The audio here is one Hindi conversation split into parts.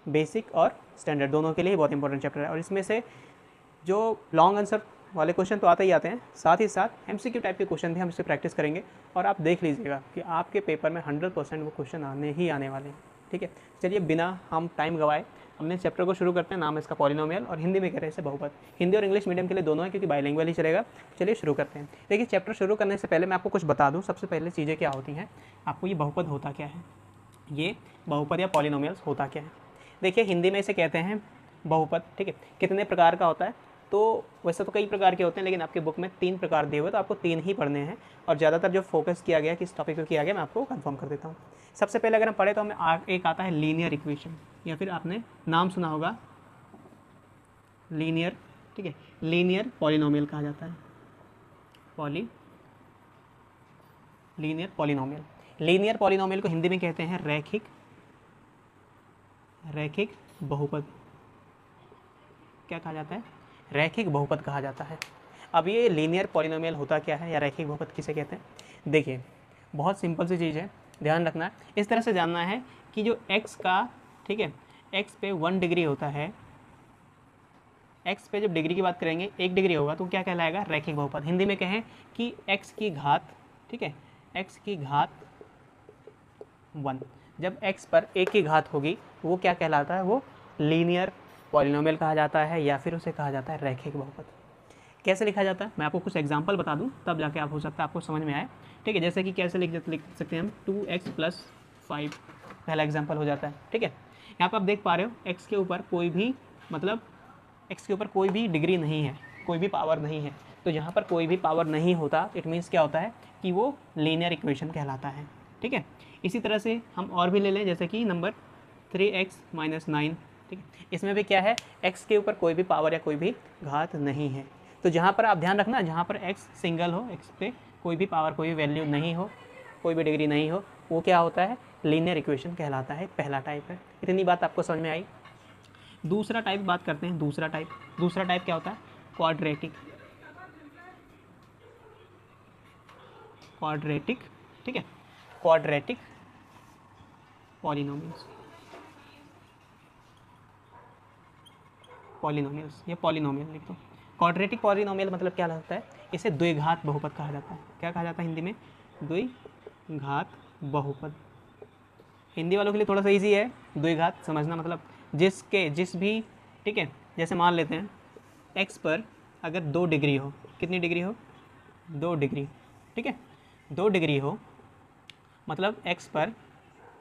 बेसिक और स्टैंडर्ड दोनों के लिए बहुत इंपॉर्टेंट चैप्टर है। और इसमें से जो लॉन्ग आंसर वाले क्वेश्चन तो आते ही आते हैं, साथ ही साथ एमसीक्यू टाइप के क्वेश्चन भी हम इससे प्रैक्टिस करेंगे और आप देख लीजिएगा कि आपके पेपर में 100% वो क्वेश्चन आने ही आने वाले हैं। ठीक है, चलिए बिना हम टाइम गवाए हमने चैप्टर को शुरू करते हैं। नाम है इसका पॉलिनोमियल और हिंदी में कह रहे हैं इसे बहुपद। हिंदी और इंग्लिश मीडियम के लिए दोनों है क्योंकि बाइलिंगुअल ही चलेगा। चलिए शुरू करते हैं। देखिए, चैप्टर शुरू करने से पहले मैं आपको कुछ बता दूँ। सबसे पहले चीज़ें क्या होती हैं, आपको ये बहुपद होता क्या है, ये बहुपद या पॉलिनोमियल्स होता क्या है। देखिए, हिंदी में इसे कहते हैं बहुपद। ठीक है, कितने प्रकार का होता है, तो वैसे तो कई प्रकार के होते हैं, लेकिन आपके बुक में 3 प्रकार दिए हुए, तो आपको 3 ही पढ़ने हैं। और ज़्यादातर जो फोकस किया गया, किस टॉपिक पर किया गया, मैं आपको कंफर्म कर देता हूँ। सबसे पहले अगर हम पढ़े तो हमें एक आता है लीनियर इक्वेशन, या फिर आपने नाम सुना होगा लीनियर। ठीक है, लीनियर पॉलिनोमियल कहा जाता है, लीनियर पॉलिनोमियल। लीनियर पॉलिनोमियल को हिंदी में कहते हैं रैखिक बहुपद। क्या कहा जाता है, रैखिक बहुपद कहा जाता है। अब ये लीनियर पॉलिनोमियल होता क्या है या रैखिक बहुपद किसे कहते हैं, देखिए बहुत सिंपल सी चीज़ है, ध्यान रखना है। इस तरह से जानना है कि जो x का, ठीक है, x पे 1 डिग्री होता है, x पे जब डिग्री की बात करेंगे 1 डिग्री होगा तो क्या कहलाएगा, रैखिक बहुपद। हिंदी में कहें कि x की घात, ठीक है, x की घात 1, जब x पर 1 की घात होगी वो क्या कहलाता है, वो लीनियर पॉलिनोमियल कहा जाता है, या फिर उसे कहा जाता है रैखिक बहुपद। कैसे लिखा जाता है, मैं आपको कुछ एग्जांपल बता दूं, तब जाके आप हो सकता है आपको समझ में आए। ठीक है, जैसे कि कैसे लिख सकते हैं हम, 2x + 5 पहला एग्जांपल हो जाता है। ठीक है, यहाँ पर आप देख पा रहे हो x के ऊपर कोई भी, मतलब x के ऊपर कोई भी डिग्री नहीं है, कोई भी पावर नहीं है। तो जहाँ पर कोई भी पावर नहीं होता, इट मीन्स क्या होता है कि वो लीनियर इक्वेशन कहलाता है। ठीक है, इसी तरह से हम और भी ले लें, जैसे कि नंबर 3x - 9। ठीक है, इसमें भी क्या है, x के ऊपर कोई भी पावर या कोई भी घात नहीं है। तो जहाँ पर आप ध्यान रखना, जहाँ पर x सिंगल हो, x पे कोई भी पावर, कोई भी वैल्यू नहीं हो, कोई भी डिग्री नहीं हो, वो क्या होता है, लीनियर इक्वेशन कहलाता है। पहला टाइप है। इतनी बात आपको समझ में आई। दूसरा टाइप बात करते हैं। दूसरा टाइप क्या होता है, क्वाड्रेटिक। ठीक है, क्वाड्रेटिक पॉलिनोमियल्स या पॉलिनोमियल लिख दो। क्वाड्रेटिक पॉलिनोमियल मतलब क्या लगता है, इसे द्विघात बहुपद कहा जाता है। क्या कहा जाता है हिंदी में, द्विघात बहुपद। हिंदी वालों के लिए थोड़ा सा ईजी है द्विघात समझना, मतलब जिस भी, ठीक है, जैसे मान लेते हैं x पर अगर 2 डिग्री हो, कितनी डिग्री हो, 2 डिग्री। ठीक है, 2 डिग्री हो मतलब x पर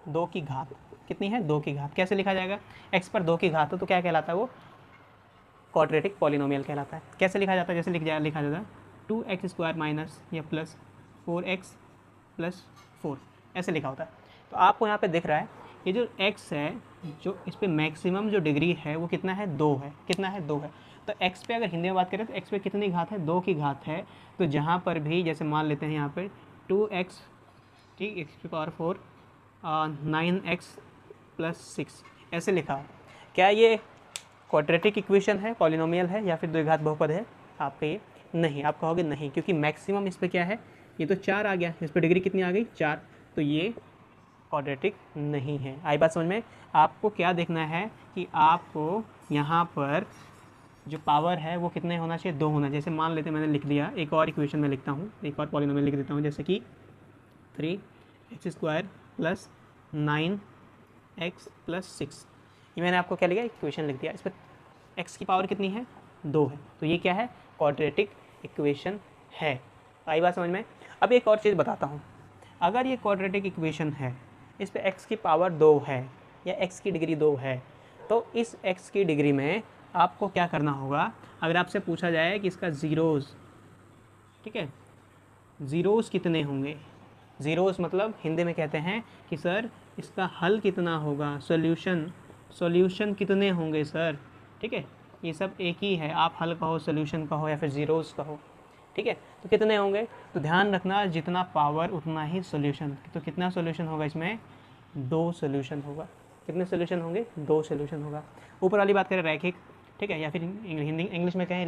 2 की घात कितनी है, 2 की घात। कैसे लिखा जाएगा, x पर 2 की घात हो तो क्या कहलाता है, वो क्वाड्रेटिक पॉलिनोमियल कहलाता है। कैसे लिखा जाता है, जैसे लिखा जाता है 2x² माइनस या प्लस 4x + 4, ऐसे लिखा होता है। तो आपको यहाँ पे दिख रहा है ये जो x है, जो इस पर मैक्सिमम जो डिग्री है वो कितना है, 2 है। कितना है, 2 है। तो x पे अगर हिंदी में बात करें तो x पे कितनी घात है, 2 की घात है। तो जहाँ पर भी, जैसे मान लेते हैं यहाँ पर 2x, ठीक, x⁴ 9x + 6 ऐसे लिखा हो। क्या ये क्वाड्रेटिक इक्वेशन है, पॉलिनोमियल है, या फिर द्विघात बहुपद है, आप कहिए नहीं। आप कहोगे नहीं, क्योंकि मैक्सिमम इस पर क्या है, ये तो 4 आ गया, इस पर डिग्री कितनी आ गई, 4, तो ये क्वाड्रेटिक नहीं है। आई बात समझ में। आपको क्या देखना है कि आपको यहाँ पर जो पावर है वो कितने होना चाहिए, 2 होना। जैसे मान लेते मैंने लिख दिया, एक और इक्वेशन में लिखता हूँ, एक और पॉलिनोमियल लिख देता हूँ, जैसे कि 3x² + 9x + 6। ये मैंने आपको क्या लिखा, इक्वेशन लिख दिया। इस पर x की पावर कितनी है, 2 है। तो ये क्या है, क्वाड्रेटिक इक्वेशन है। आई बात समझ में। अब एक और चीज़ बताता हूँ, अगर ये क्वाड्रेटिक इक्वेशन है, इस पर x की पावर 2 है या x की डिग्री 2 है, तो इस x की डिग्री में आपको क्या करना होगा, अगर आपसे पूछा जाए कि इसका ज़ीरोज़, ठीक है, ज़ीरोज़ कितने होंगे, ज़ीरोज़ मतलब हिंदी में कहते हैं कि सर इसका हल कितना होगा, सॉल्यूशन कितने होंगे सर। ठीक है, ये सब एक ही है, आप हल कहो, सॉल्यूशन कहो, या फिर ज़ीरोज़ कहो। ठीक है, तो कितने होंगे, तो ध्यान रखना, जितना पावर उतना ही सॉल्यूशन। तो कितना सॉल्यूशन होगा इसमें, 2 सॉल्यूशन होगा। कितने सॉल्यूशन होंगे, 2 सॉल्यूशन होगा। ऊपर वाली बात करें रैखिक, ठीक है, या फिर इंग्लिश में कहें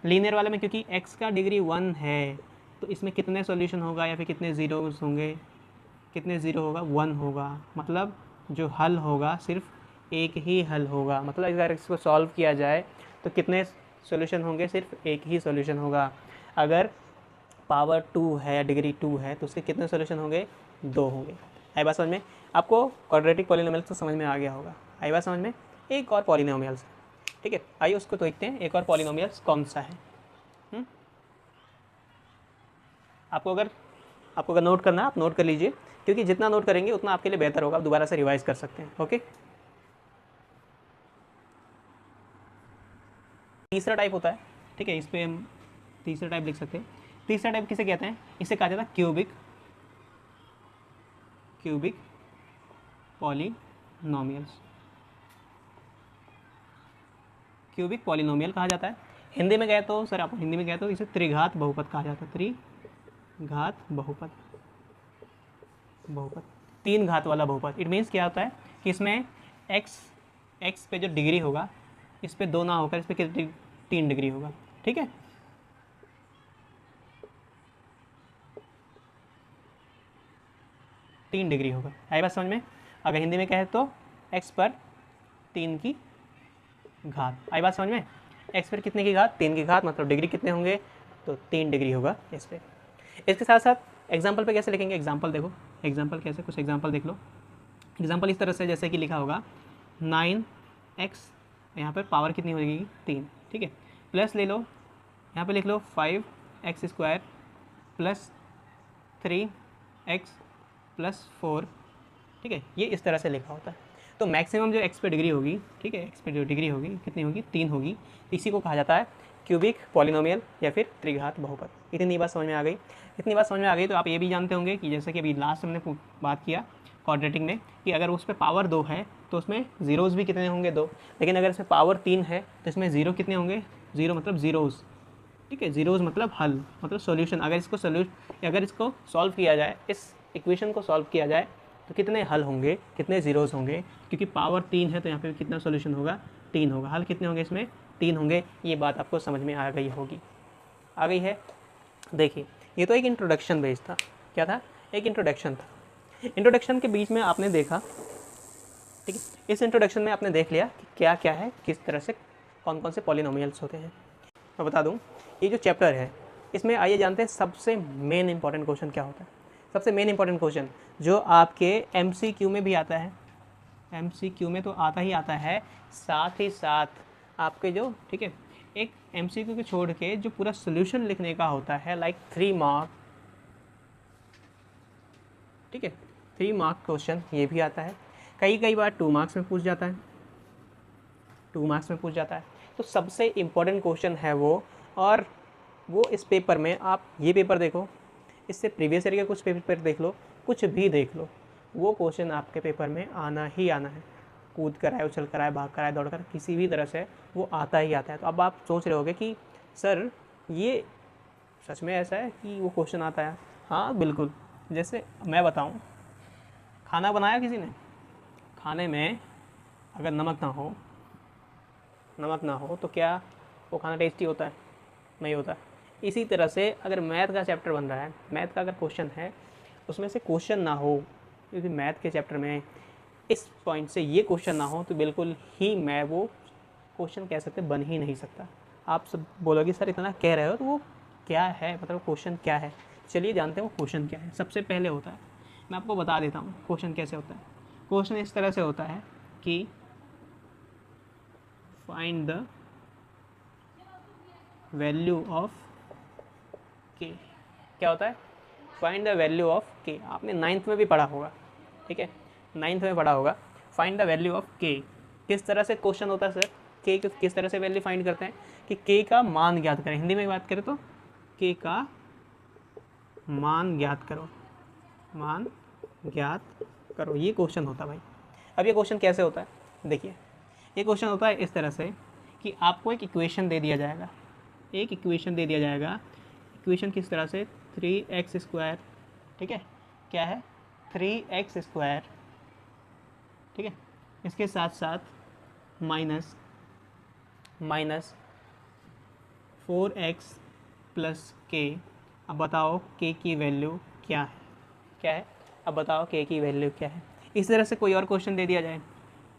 लीनियर वाले में, क्योंकि x का डिग्री 1 है तो इसमें कितने सॉल्यूशन होगा या फिर कितने ज़ीरोज़ होंगे, कितने ज़ीरो होगा, 1 होगा। मतलब जो हल होगा सिर्फ एक ही हल होगा। मतलब अगर इसको सॉल्व किया जाए तो कितने सॉल्यूशन होंगे? सिर्फ एक ही सॉल्यूशन होगा। अगर पावर 2 है या डिग्री 2 है तो उसके कितने सॉल्यूशन होंगे? 2 होंगे। आई बात समझ में? आपको क्वाड्रेटिक पॉलिनोमियल्स तो समझ में आ गया होगा। आई बात समझ में? एक और पॉलिनोमियल्स, ठीक है, आइए उसको तो देखते हैं। एक और पॉलिनोमियल्स कौन सा है? आपको अगर नोट करना है आप नोट कर लीजिए, क्योंकि जितना नोट करेंगे उतना आपके लिए बेहतर होगा, आप दोबारा से रिवाइज कर सकते हैं। ओके, तीसरा टाइप होता है, ठीक है, इस पर हम तीसरा टाइप लिख सकते हैं। तीसरा टाइप किसे कहते हैं? इसे कहा जाता है क्यूबिक पॉलिनोमियल्स। क्यूबिक पॉलिनोमियल कहा जाता है। हिंदी में कहे तो सर, आप हिंदी में कहे तो इसे त्रिघात बहुपद कहा जाता है। त्रिघात बहुपद, तीन घात वाला बहुपद। इट मीन्स क्या होता है कि इसमें एक्स पे जो डिग्री होगा इस पे 2 ना होकर इस पे कितनी 3 डिग्री होगा, ठीक है। तीन डिग्री होगा। आई बात समझ में? अगर हिंदी में कहे तो एक्स पर 3 की घात। आई बात समझ में? एक्स पर कितने की घात? 3 की घात, मतलब डिग्री कितने होंगे? तो 3 डिग्री होगा इस पर। इसके साथ साथ एग्जाम्पल पे कैसे लिखेंगे? एग्जाम्पल देखो, एग्जाम्पल कैसे, कुछ एग्जाम्पल देख लो। एग्जाम्पल इस तरह से जैसे कि लिखा होगा 9x, यहाँ पर पावर कितनी हो जाएगी? 3, ठीक है। प्लस ले लो, यहाँ पे लिख लो 5x² प्लस 3x प्लस 4, ठीक है। ये इस तरह से लिखा होता है। तो मैक्सिमम जो एक्स पे डिग्री होगी, ठीक है, एक्स पे जो डिग्री होगी कितनी होगी? 3 होगी। इसी को कहा जाता है क्यूबिक पॉलिनोमियल या फिर त्रिघात बहुपद। इतनी बात समझ में आ गई? इतनी बात समझ में आ गई तो आप ये भी जानते होंगे कि जैसे कि अभी लास्ट हमने बात किया क्वाड्रेटिक में कि अगर उस पर पावर 2 है तो उसमें ज़ीरोज़ भी कितने होंगे? 2। लेकिन अगर इसमें पावर 3 है तो इसमें ज़ीरो कितने होंगे? 0 मतलब ज़ीरोज़, ठीक है। ज़ीरोज़ मतलब हल, मतलब सॉल्यूशन। अगर इसको सॉल्व किया जाए, इस इक्वेशन को सॉल्व किया जाए तो कितने हल होंगे, कितने ज़ीरोज़ होंगे? क्योंकि पावर 3 है तो यहाँ पे कितना सॉल्यूशन होगा? 3 होगा। हल कितने होंगे? इसमें 3 होंगे। ये बात आपको समझ में आ गई होगी, आ गई है? देखिए, ये तो एक इंट्रोडक्शन बेस था। क्या था? एक इंट्रोडक्शन था। इंट्रोडक्शन के बीच में आपने देखा, ठीक है, इस इंट्रोडक्शन में आपने देख लिया कि क्या क्या है, किस तरह से कौन कौन से पॉलिनोमियल्स होते हैं। मैं बता दूं, ये जो चैप्टर है इसमें आइए जानते हैं सबसे मेन इंपॉर्टेंट क्वेश्चन क्या होता है। सबसे मेन इंपॉर्टेंट क्वेश्चन जो आपके MCQ में भी आता है, MCQ में तो आता ही आता है, साथ ही साथ आपके जो, ठीक है, एक MCQ को छोड़ के जो पूरा सोल्यूशन लिखने का होता है, लाइक 3 मार्क, ठीक है, 3 मार्क क्वेश्चन ये भी आता है। कई बार 2 मार्क्स में पूछ जाता है, 2 मार्क्स में पूछ जाता है। तो सबसे इम्पोर्टेंट क्वेश्चन है वो, और वो इस पेपर में, आप ये पेपर देखो, इससे प्रीवियस ईयर के कुछ पेपर देख लो, कुछ भी देख लो, वो क्वेश्चन आपके पेपर में आना ही आना है। कूद कर आए, उछल कर आए, भाग कर आए, दौड़ कर, किसी भी तरह से वो आता ही आता है। तो अब आप सोच रहे होगे कि सर ये सच में ऐसा है कि वो क्वेश्चन आता है? हाँ बिल्कुल। जैसे मैं बताऊँ, खाना बनाया किसी ने, खाने में अगर नमक ना हो तो क्या वो खाना टेस्टी होता है? नहीं होता। इसी तरह से अगर मैथ का चैप्टर बन रहा है, मैथ का अगर क्वेश्चन है, उसमें से क्वेश्चन ना हो, क्योंकि मैथ के चैप्टर में इस पॉइंट से ये क्वेश्चन ना हो तो बिल्कुल ही मैं वो क्वेश्चन कह सकते बन ही नहीं सकता। आप सब बोलोगे सर इतना कह रहे हो तो वो क्या है, मतलब क्वेश्चन क्या है? चलिए जानते हैं वो क्वेश्चन क्या है। सबसे पहले होता है, मैं आपको बता देता हूँ क्वेश्चन कैसे होता है। क्वेश्चन इस तरह से होता है कि फाइंड द वैल्यू ऑफ के। क्या होता है? फाइंड द वैल्यू ऑफ के। आपने 9th में भी पढ़ा होगा, ठीक है, 9th में पढ़ा होगा। फाइंड द वैल्यू ऑफ के। किस तरह से क्वेश्चन होता है सर? के किस तरह से वैल्यू फाइंड करते हैं कि के का मान ज्ञात करें। हिंदी में बात करें तो के का मान ज्ञात करो, मान ज्ञात करो, ये क्वेश्चन होता है भाई। अब ये क्वेश्चन कैसे होता है? देखिए, ये क्वेश्चन होता है इस तरह से कि आपको एक इक्वेशन दे दिया जाएगा, एक इक्वेशन दे दिया जाएगा। इक्वेशन किस तरह से? 3x², ठीक है, क्या है? 3x², ठीक है, इसके साथ साथ माइनस 4x प्लस के। अब बताओ के की वैल्यू क्या है? क्या है? अब बताओ के की वैल्यू क्या है? इस तरह से कोई और क्वेश्चन दे दिया जाए,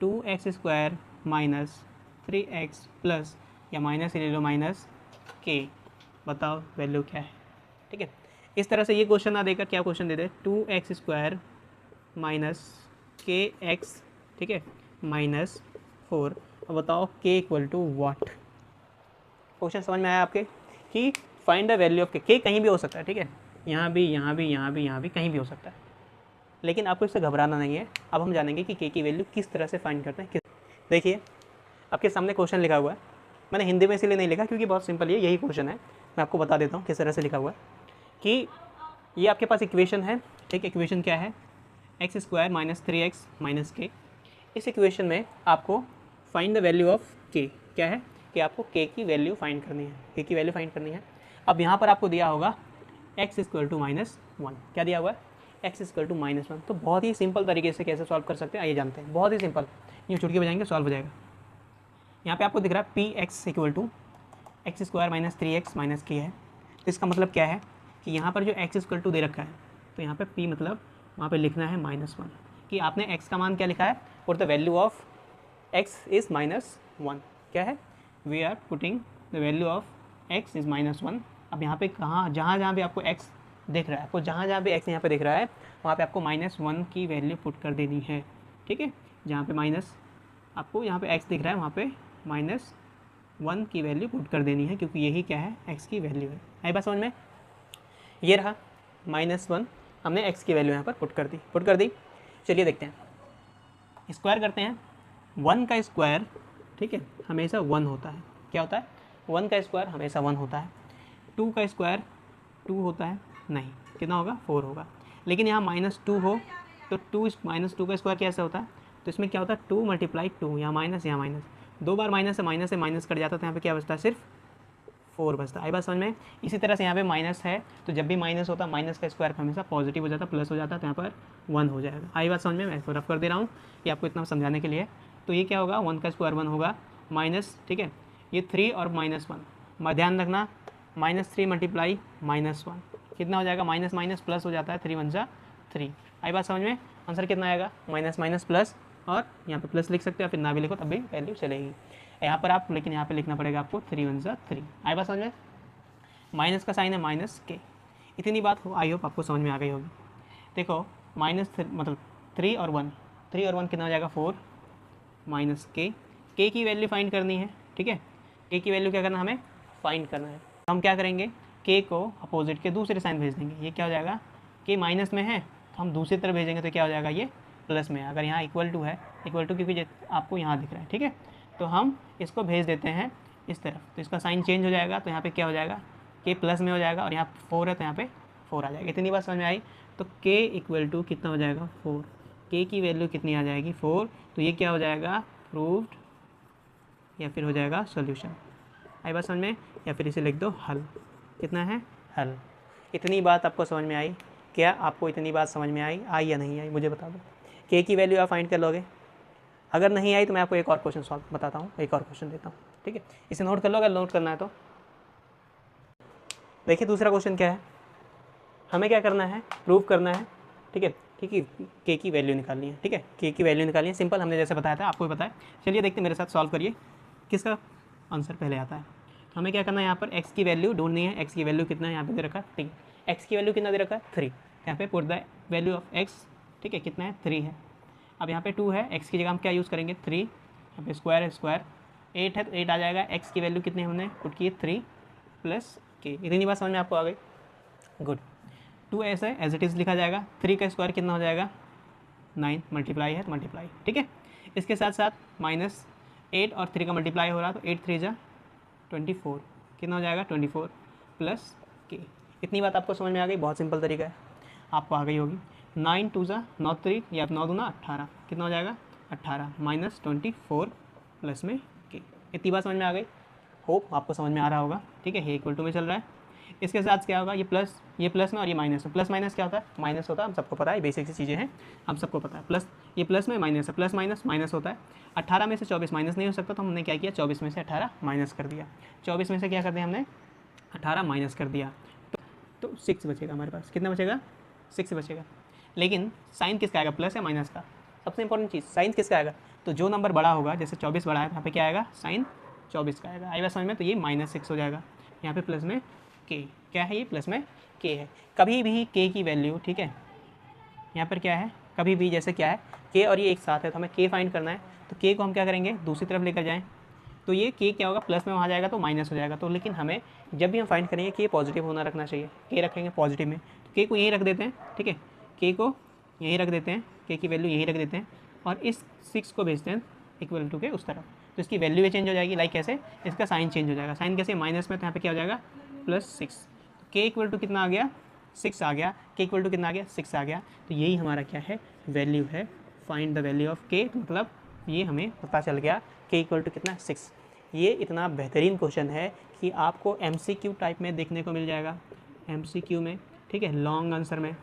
2x² माइनस 3x प्लस या माइनस ले लो माइनस k, बताओ वैल्यू क्या है। ठीक है, इस तरह से ये क्वेश्चन ना देकर क्या क्वेश्चन दे दे 2x² माइनस kx, ठीक है, माइनस 4। अब बताओ k equal to what. Question समझ में आया आपके कि find the value of k कहीं भी हो सकता है। ठीक है, यहाँ भी, यहाँ भी, यहाँ भी, यहाँ भी, कहीं भी हो सकता है, लेकिन आपको इससे घबराना नहीं है। अब हम जानेंगे कि k की वैल्यू किस तरह से फाइंड करते हैं। देखिए आपके सामने क्वेश्चन लिखा हुआ है, मैंने हिंदी में इसीलिए नहीं लिखा क्योंकि बहुत सिंपल है, यही क्वेश्चन है। मैं आपको बता देता हूँ किस तरह से लिखा हुआ है कि ये आपके पास इक्वेशन है। ठीक, इक्वेशन क्या है, x² minus 3x minus k। इस इक्वेशन में आपको find the value of k क्या है कि आपको k की वैल्यू फाइंड करनी है, k की वैल्यू फाइंड करनी है। अब यहाँ पर आपको दिया होगा x इक्वल टू माइनस 1, क्या दिया हुआ है x इक्वल टू माइनस 1। तो बहुत ही सिंपल तरीके से कैसे सॉल्व कर सकते हैं आइए जानते हैं, बहुत ही सिंपल, यूँ चुटकी बजाएंगे सॉल्व हो जाएगा। यहाँ पे आपको दिख रहा है P X equal to x² minus 3x minus k है। तो इसका मतलब क्या है कि यहाँ पर जो x इक्वल टू दे रखा है, तो यहाँ पे p मतलब वहाँ पे लिखना है -1 कि आपने x का मान क्या लिखा है, और the value of x is -1। क्या है, we are putting the value of x is -1। अब यहाँ पे कहाँ, जहाँ जहाँ भी आपको x दिख रहा है, आपको जहाँ जहाँ भी x यहाँ पे दिख रहा है वहाँ पे आपको -1 की वैल्यू पुट कर देनी है। ठीक है, जहाँ पे माइनस आपको यहाँ पे x दिख रहा है वहाँ पे -1 की वैल्यू पुट कर देनी है, क्योंकि यही क्या है, x की वैल्यू है। आई बात समझ में, ये रहा -1, हमने x की वैल्यू यहाँ पर पुट कर दी। चलिए देखते हैं, स्क्वायर करते हैं। 1 का स्क्वायर, ठीक है, हमेशा 1 होता है। क्या होता है, 1 का स्क्वायर हमेशा 1 होता है। 2 का स्क्वायर 2 होता है, नहीं, कितना होगा, 4 होगा। लेकिन यहाँ -2 हो तो -2 का स्क्वायर कैसे होता है, तो इसमें क्या होता है 2 मल्टीप्लाई 2, यहाँ माइनस, दो बार माइनस से माइनस कट जाता है, तो यहाँ पे क्या बचता है, सिर्फ 4 बचता है। आई बात समझ में। इसी तरह से यहाँ पे माइनस है, तो जब भी माइनस होता है माइनस का स्क्वायर हमेशा पॉजिटिव हो जाता है, प्लस हो जाता है, तो यहाँ पर 1 हो जाएगा। आई बात समझ में, मैं इसको रफ कर दे रहा हूँ, ये आपको इतना समझाने के लिए। तो ये क्या होगा, 1 का स्क्वायर 1 होगा, माइनस, ठीक है, ये 3 और -1, ध्यान रखना, -3 मल्टीप्लाई -1 कितना हो जाएगा, माइनस माइनस प्लस हो जाता है, 3 × 1 = 3। आई बात समझ में, आंसर कितना आएगा, माइनस माइनस प्लस, और यहाँ पे प्लस लिख सकते हो, फिर ना भी लिखो तब भी वैल्यू चलेगी यहाँ पर आप, लेकिन यहाँ पे लिखना पड़ेगा आपको 3 × 1 = 3। आई बात समझ में, माइनस का साइन है -k। इतनी बात हो, आई होप आपको समझ में आ गई होगी। देखो मतलब 3 और 1 कितना हो जाएगा, 4 -k। k की वैल्यू फाइंड करनी है। ठीक है, k की वैल्यू क्या करना, हमें फाइंड करना है। तो हम क्या करेंगे, k को अपोजिट के दूसरे साइन भेज देंगे। ये क्या हो जाएगा, k माइनस में है तो हम दूसरी तरफ भेजेंगे, तो क्या हो जाएगा, ये प्लस में है। अगर यहाँ इक्वल टू है, इक्वल टू क्योंकि आपको यहाँ दिख रहा है, ठीक है, तो हम इसको भेज देते हैं इस तरफ, तो इसका साइन चेंज हो जाएगा, तो यहाँ पे क्या हो जाएगा, k प्लस में हो जाएगा, और यहाँ 4 है तो यहाँ पे 4 आ जाएगा। इतनी बात समझ में आई। तो k इक्वल टू कितना हो जाएगा, 4। k की वैल्यू कितनी आ जाएगी, 4। तो ये क्या हो जाएगा, प्रूव्ड, या फिर हो जाएगा सॉल्यूशन। आई बात समझ में, या फिर इसे लिख दो हल। कितना है, हल। इतनी बात आपको समझ में आई क्या, आपको इतनी बात समझ में आई या नहीं आई, मुझे बता दो। k की वैल्यू आप फाइंड कर लोगे, अगर नहीं आई तो मैं आपको एक और क्वेश्चन सॉल्व बताता हूँ, एक और क्वेश्चन देता हूँ। ठीक है, इसे नोट कर लो अगर नोट करना है तो। देखिए दूसरा क्वेश्चन क्या है, हमें क्या करना है, प्रूव करना है। ठीक है, k की वैल्यू निकालनी है। ठीक है, k की वैल्यू निकालनी है, सिंपल, हमने जैसे बताया था आपको भी पता है। चलिए देखते हैं, मेरे साथ सॉल्व करिए, किसका आंसर पहले आता है। तो हमें क्या करना है, यहाँ पर x की वैल्यू ढूंढनी है। x की वैल्यू कितना है, यहाँ पे दे रखा है 3। x की वैल्यू कितना दे रखा है, 3। यहाँ पे put the value of x, ठीक है, कितना है, 3 है। अब यहाँ पे 2 है, x की जगह हम क्या यूज़ करेंगे, 3। यहाँ पे स्क्वायर है, स्क्वायर 8 है तो 8 आ जाएगा। x की वैल्यू कितनी हमने पुट की है, 3 + k। इतनी बात समझ में आपको आ गई, गुड। 2 ऐसे एज इट इज़ लिखा जाएगा। 3 का स्क्वायर कितना हो जाएगा, 9, मल्टीप्लाई है तो मल्टीप्लाई। ठीक है, इसके साथ साथ -8 और 3 का मल्टीप्लाई हो रहा, तो 8 × 3 = 24, कितना हो जाएगा, 24 + k। इतनी बात आपको समझ में आ गई, बहुत सिंपल तरीका है, आपको आ गई होगी। 9 × 2 = 9 3 या 9 2 = 18, कितना हो जाएगा, 18 -24 प्लस में k। इतनी बात समझ में आ गई, होप आपको समझ में आ रहा होगा। ठीक है, ये इक्वल टू में चल रहा है। इसके साथ क्या होगा, ये प्लस में और ये माइनस में। प्लस माइनस क्या होता है, माइनस होता है, हम सबको पता है, बेसिक सी चीज़ें हैं, हम सबको पता है। प्लस ये प्लस में माइनस है, प्लस माइनस माइनस होता है। 18 में से 24 माइनस नहीं हो सकता, तो हमने क्या किया, 24 में से 18 माइनस कर दिया। 24 में से क्या कर दिया हमने, 18 माइनस कर दिया, तो 6 बचेगा हमारे पास। कितना बचेगा, 6 बचेगा। लेकिन साइन किसका आएगा, प्लस या माइनस का। सबसे इंपॉर्टेंट चीज़, साइन किसका आएगा, तो जो नंबर बड़ा होगा, जैसे 24 बड़ा है तो यहाँ पे क्या आएगा, साइन 24 का आएगा। आई बात समझ में? तो ये -6 हो जाएगा, यहाँ पे प्लस में k, क्या है ये, प्लस में k है। कभी भी k की वैल्यू, ठीक है, यहाँ पर क्या है, कभी भी जैसे क्या है k और ये एक साथ है तो हमें k फाइंड करना है, तो k को हम क्या करेंगे, दूसरी तरफ लेकर जाएँ, तो ये k क्या होगा, प्लस में वहाँ जाएगा तो माइनस हो जाएगा। तो लेकिन हमें जब भी हम फाइंड करेंगे k पॉजिटिव होना रखना चाहिए, k रखेंगे पॉजिटिव में, तो k को यहीं रख देते हैं, ठीक है, k को यहीं रख देते हैं, k की वैल्यू यहीं रख देते हैं और इस 6 को भेजते हैं इक्वल टू के उस तरफ, तो इसकी वैल्यू भी चेंज हो जाएगी। लाइक कैसे, इसका साइन चेंज हो जाएगा, साइन कैसे, माइनस में, तो यहाँ पे क्या हो जाएगा, +6, k इक्वल टू कितना आ गया, 6 आ गया, k इक्वल टू कितना आ गया, 6 आ गया। तो यही हमारा क्या है, वैल्यू है, find the value of k, तो मतलब ये हमें पता चल गया k इक्वल टू कितना, 6। ये इतना बेहतरीन क्वेश्चन है कि आपको MCQ टाइप में देखने को मिल जाएगा, MCQ में, ठीक है, लॉन्ग आंसर में,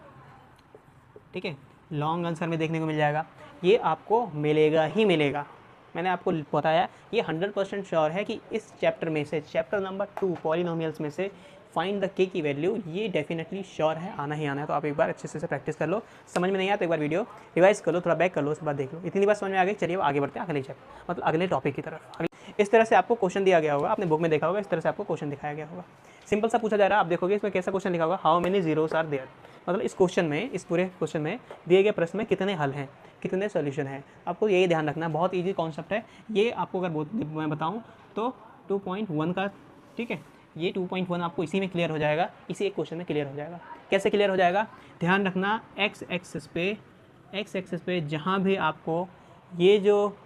ठीक है, लॉन्ग आंसर में देखने को मिल जाएगा। ये आपको मिलेगा ही मिलेगा। मैंने आपको बताया ये 100% श्योर है कि इस चैप्टर में से, चैप्टर नंबर 2 पॉलिनोमियल्स में से फाइंड द k की वैल्यू, ये डेफिनेटली श्योर है, आना ही आना है। तो आप एक बार अच्छे से प्रैक्टिस कर लो, समझ में नहीं आया तो एक बार वीडियो रिवाइज कर लो, थोड़ा बैक कर लो, उसके बाद देख लो। इतनी बात समझ में आ गई, चलिए आगे बढ़ते हैं अगले चैप्टर, मतलब अगले टॉपिक की तरफ। इस तरह से आपको क्वेश्चन दिया गया होगा, आपने बुक में देखा होगा, इस तरह से आपको क्वेश्चन दिखाया गया होगा, सिंपल सा पूछा जा रहा है। आप देखोगे इसमें कैसा क्वेश्चन लिखा होगा, how many zeros are there, मतलब इस क्वेश्चन में, इस पूरे क्वेश्चन में दिए गए प्रश्न में कितने हल हैं, कितने सॉल्यूशन है, आपको यही ध्यान रखना है। बहुत इजी कॉन्सेप्ट है ये, आपको अगर मैं बताऊँ तो 2.1 का, ठीक है, ये 2.1 आपको इसी में क्लियर हो जाएगा, इसी एक क्वेश्चन में क्लियर हो जाएगा। कैसे क्लियर हो जाएगा, ध्यान रखना, एक्स एक्सिस पे जहाँ भी आपको ये जो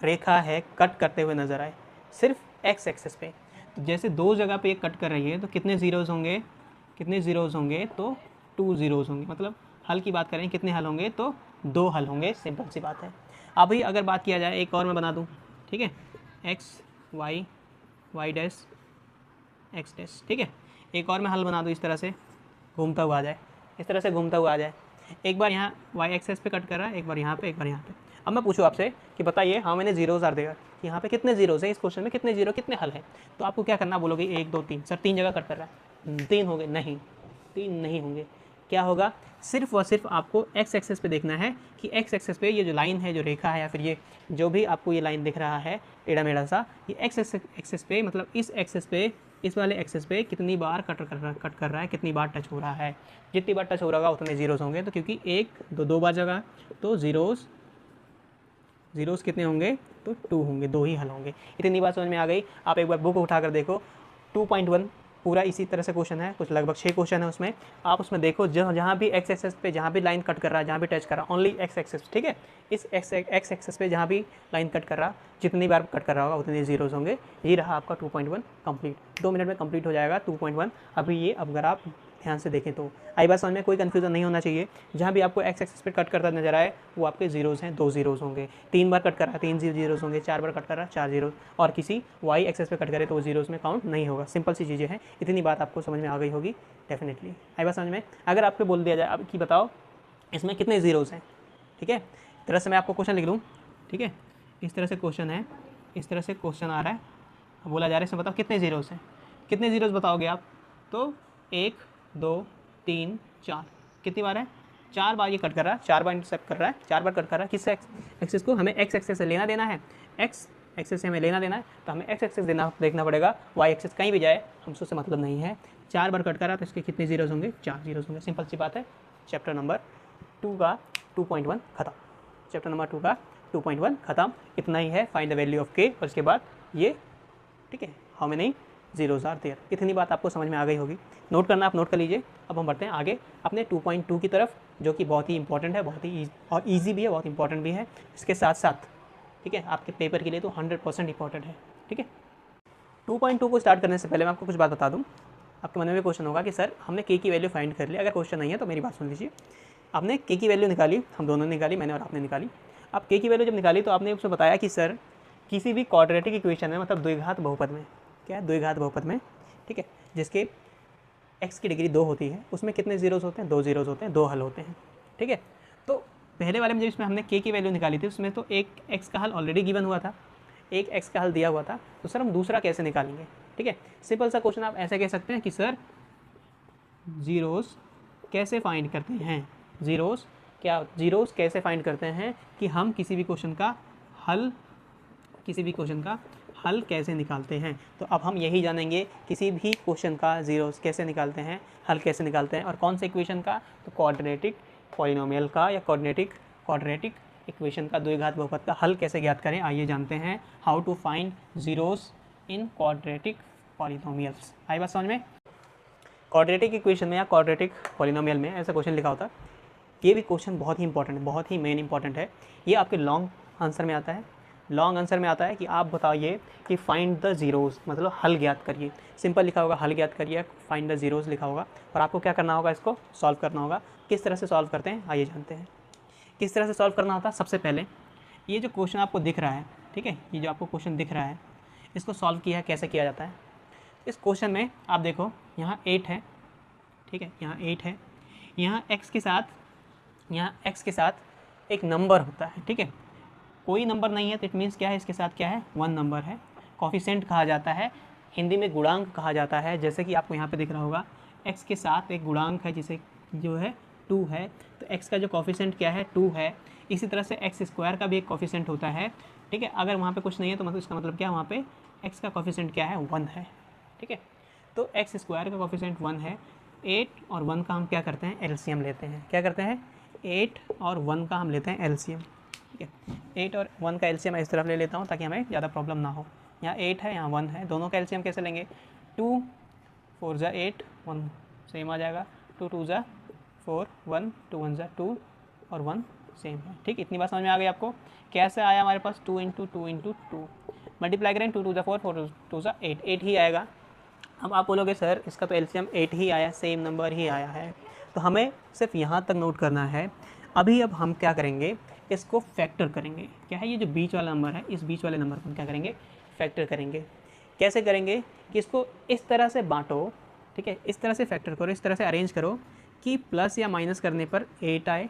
रेखा है कट करते हुए नजर आए, सिर्फ एक्स एक्सिस पे, तो जैसे दो जगह पे ये कट कर रही है तो कितने ज़ीरोज़ होंगे, तो 2 ज़ीरोज़ होंगे। मतलब हल की बात करें कितने हल होंगे, तो 2 हल होंगे, सिंपल सी बात है। अभी अगर बात किया जाए, एक और मैं बना दूँ, ठीक है, X Y dash X dash, ठीक है, एक और मैं हल बना दूँ, इस तरह से घूमता हुआ आ जाए, इस तरह से घूमता हुआ आ जाए। एक बार यहाँ वाई एक्सेस पे कट कर रहा है, एक बार यहाँ पे, एक बार यहाँ पे। अब मैं पूछूँ आपसे कि बताइए how many zeros are there, यहाँ पे कितने जीरोज़ हैं, इस क्वेश्चन में कितने जीरो, कितने हल हैं। तो आपको क्या करना, बोलोगे 1 2 3, सर 3 जगह कट कर रहा है, 3 होंगे, नहीं 3 नहीं होंगे। क्या होगा, सिर्फ और सिर्फ आपको एक्स एक्सेस पे देखना है कि एक्स एक्सेस पे ये जो लाइन है, जो रेखा है, या फिर ये जो भी आपको ये लाइन दिख रहा है टेढ़ा मेढ़ा सा, ये एक्स एक्सेस पे, मतलब इस एक्सेस पे, इस वाले एक्सेस पे कितनी बार कट कर रहा है, कितनी बार टच हो रहा है। जितनी बार टच हो रहा होगा उतने जीरोज़ होंगे। तो क्योंकि 1 2 बार जगह, तो जीरोज़ कितने होंगे, तो 2 होंगे, 2 ही हल होंगे। इतनी बात समझ में आ गई। आप एक बार बुक उठाकर देखो, 2.1 पूरा इसी तरह से क्वेश्चन है, कुछ लगभग 6 क्वेश्चन है उसमें। आप उसमें देखो, जहाँ भी एक्स एक्सेस पे, जहाँ भी लाइन कट कर रहा है, जहाँ भी टच कर रहा है, ओनली एक्स एक्सेस, ठीक है, इस एक्स एक्सेस पे जहाँ भी लाइन कट कर रहा, जितनी बार कट कर रहा होगा उतने जीरोज़ होंगे। ये रहा आपका 2.1 कंप्लीट। 2 मिनट में कंप्लीट हो जाएगा 2.1। अभी ये, अब अगर आप ध्यान से देखें तो आई बात समझ में, कोई कन्फ्यूजन नहीं होना चाहिए। जहाँ भी आपको एक्स एक्सेस पे कट करता नजर आए वो आपके जीरोज़ हैं, 2 जीरोज़ होंगे। 3 बार कट कर रहा है, 3 जीरोज़ होंगे। 4 बार कट कर रहा है, 4 जीरो। और किसी वाई एक्सेस पे कट करे तो वो जीरोज़ में काउंट नहीं होगा। सिंपल सी चीज़ें हैं, इतनी बात आपको समझ में आ गई होगी डेफिनेटली। आई बात समझ में। अगर आपको बोल दिया जाए अब कि बताओ इसमें कितने जीरोज़ हैं, ठीक है, इस तरह से मैं आपको क्वेश्चन लिख लूँ, ठीक है, इस तरह से क्वेश्चन है, इस तरह से क्वेश्चन आ रहा है, बोला जा रहा है इसमें बताओ कितने जीरोज़ हैं, कितने जीरोज़ बताओगे आप, तो 1 2 3 4, कितनी बार है, 4 बार ये कट कर रहा है, 4 बार इंटरसेप्ट कर रहा है, 4 बार कट कर रहा है। किस एक्सेस को, हमें एक्स एक्सेस से लेना देना है, एक्स एक्सेस से हमें लेना देना है, तो हमें एक्स एक्सेस देखना पड़ेगा। वाई एक्सेस कहीं भी जाए हमसे उससे मतलब नहीं है। 4 बार कट कर रहा है तो इसके कितने जीरोज़ होंगे, 4 जीरोज़ होंगे। सिंपल सी बात है। चैप्टर नंबर 2 का 2.1 खत्म, चैप्टर नंबर 2 का 2.1 खत्म। इतना ही है, फाइंड द वैल्यू ऑफ के, और इसके बाद ये, ठीक है, how many zeros are there. इतनी बात आपको समझ में आ गई होगी। नोट करना, आप नोट कर लीजिए। अब हम बढ़ते हैं आगे अपने 2.2 की तरफ, जो कि बहुत ही इंपॉर्टेंट है, बहुत ही और ईजी भी है, बहुत इंपॉर्टेंट भी है। इसके साथ साथ, ठीक है, आपके पेपर के लिए तो 100% इंपॉर्टेंट है, ठीक है। 2.2 को स्टार्ट करने से पहले मैं आपको कुछ बात बता दूँ। आपके मन में भी क्वेश्चन होगा कि सर हमने के की वैल्यू फाइंड कर ली। अगर क्वेश्चन नहीं है तो मेरी बात सुन लीजिए। आपने के की वैल्यू निकाली, हम दोनों ने निकाली, मैंने और आपने निकाली। अब के की वैल्यू जब निकाली तो आपने उसमें बताया कि सर किसी भी क्वाड्रेटिक इक्वेशन में, मतलब द्विघात बहुपद में, क्या है, द्विघात बहुपद में, ठीक है, जिसके x की डिग्री 2 होती है, उसमें कितने जीरोज़ होते हैं, 2 जीरोज़ होते हैं, 2 हल होते हैं, ठीक है। तो पहले वाले में जब इसमें हमने k की वैल्यू निकाली थी उसमें तो एक x का हल ऑलरेडी गिवन हुआ था, एक x का हल दिया हुआ था, तो सर हम दूसरा कैसे निकालेंगे, ठीक है। सिंपल सा क्वेश्चन आप ऐसे कह सकते हैं कि सर जीरोज़ कैसे फाइंड करते हैं, जीरोज़ कैसे फाइंड करते हैं कि हम किसी भी क्वेश्चन का हल, किसी भी क्वेश्चन का हल कैसे निकालते हैं। तो अब हम यही जानेंगे किसी भी क्वेश्चन का जीरोस कैसे निकालते हैं, हल कैसे निकालते हैं, और कौन से इक्वेशन का, तो क्वाड्रेटिक पॉलिनोमियल का या क्वाड्रेटिक इक्वेशन का, द्विघात बहुपद का हल कैसे ज्ञात करें। आइए जानते हैं how to find zeros in quadratic polynomials. आई बात समझ में। क्वाड्रेटिक इक्वेशन में या क्वाड्रेटिक पॉलिनोमियल में ऐसा क्वेश्चन लिखा होता है, ये भी क्वेश्चन बहुत ही इंपॉर्टेंट है, बहुत ही मेन इंपॉर्टेंट है। ये आपके लॉन्ग आंसर में आता है। लॉन्ग आंसर में आता है कि आप बताइए कि फाइंड द जीरोस, मतलब हल ज्ञात करिए। सिंपल लिखा होगा हल ज्ञात करिए, फाइंड द जीरोस लिखा होगा, और आपको क्या करना होगा, इसको सॉल्व करना होगा। किस तरह से सॉल्व करते हैं आइए जानते हैं। किस तरह से सॉल्व करना होता है, सबसे पहले ये जो क्वेश्चन आपको दिख रहा है, ठीक है, ये जो आपको क्वेश्चन दिख रहा है, इसको सॉल्व किया है, कैसे किया जाता है। इस क्वेश्चन में आप देखो यहाँ 8 है, ठीक है, यहाँ 8 है, यहाँ x के साथ एक नंबर होता है, ठीक है, कोई नंबर नहीं है तो इट मीन्स क्या है, इसके साथ क्या है, 1 नंबर है। कोफिशिएंट कहा जाता है, हिंदी में गुणांक कहा जाता है। जैसे कि आपको यहाँ पे दिख रहा होगा x के साथ एक गुणांक है जिसे जो है 2 है, तो x का जो कोफिशिएंट क्या है, 2 है। इसी तरह से x स्क्वायर का भी एक कोफिशिएंट होता है, ठीक है। अगर वहाँ पे कुछ नहीं है तो मतलब इसका मतलब क्या है, वहाँ पे x का कोफिशिएंट क्या है, 1 है, ठीक है। तो x स्क्वायर का कोफिशिएंट 1 है। 8 और 1 का हम क्या करते हैं, एलसीएम लेते हैं। क्या करते हैं, 8 और 1 का हम लेते हैं एलसीएम, ठीक है। 8 और 1 का एलसीएम इस तरफ ले लेता हूँ ताकि हमें ज़्यादा प्रॉब्लम ना हो। यहाँ 8 है, यहाँ 1 है, दोनों का एलसीएम कैसे लेंगे, 2 4 ज़ा 8, 1 सेम आ जाएगा, 2 2 ज़ा 4, 1 2 1 ज़ा 2 और 1 सेम है, ठीक। इतनी बात समझ में आ गई आपको। कैसे आया हमारे पास, 2 इंटू 2 इंटू 2 मल्टीप्लाई करें, 2 2 ज़ा 4, 4 2 ज़ा 8, 8 ही आएगा। अब आप बोलोगे सर इसका तो एलसीएम 8 ही आया, सेम नंबर ही आया है, तो हमें सिर्फ यहाँ तक नोट करना है। अभी अब हम क्या करेंगे, इसको फैक्टर करेंगे। क्या है, ये जो बीच वाला नंबर है, इस बीच वाले नंबर को हम क्या करेंगे, फैक्टर करेंगे। कैसे करेंगे कि इसको इस तरह से बांटो, ठीक है, इस तरह से फैक्टर करो, इस तरह से अरेंज करो कि प्लस या माइनस करने पर 8 आए,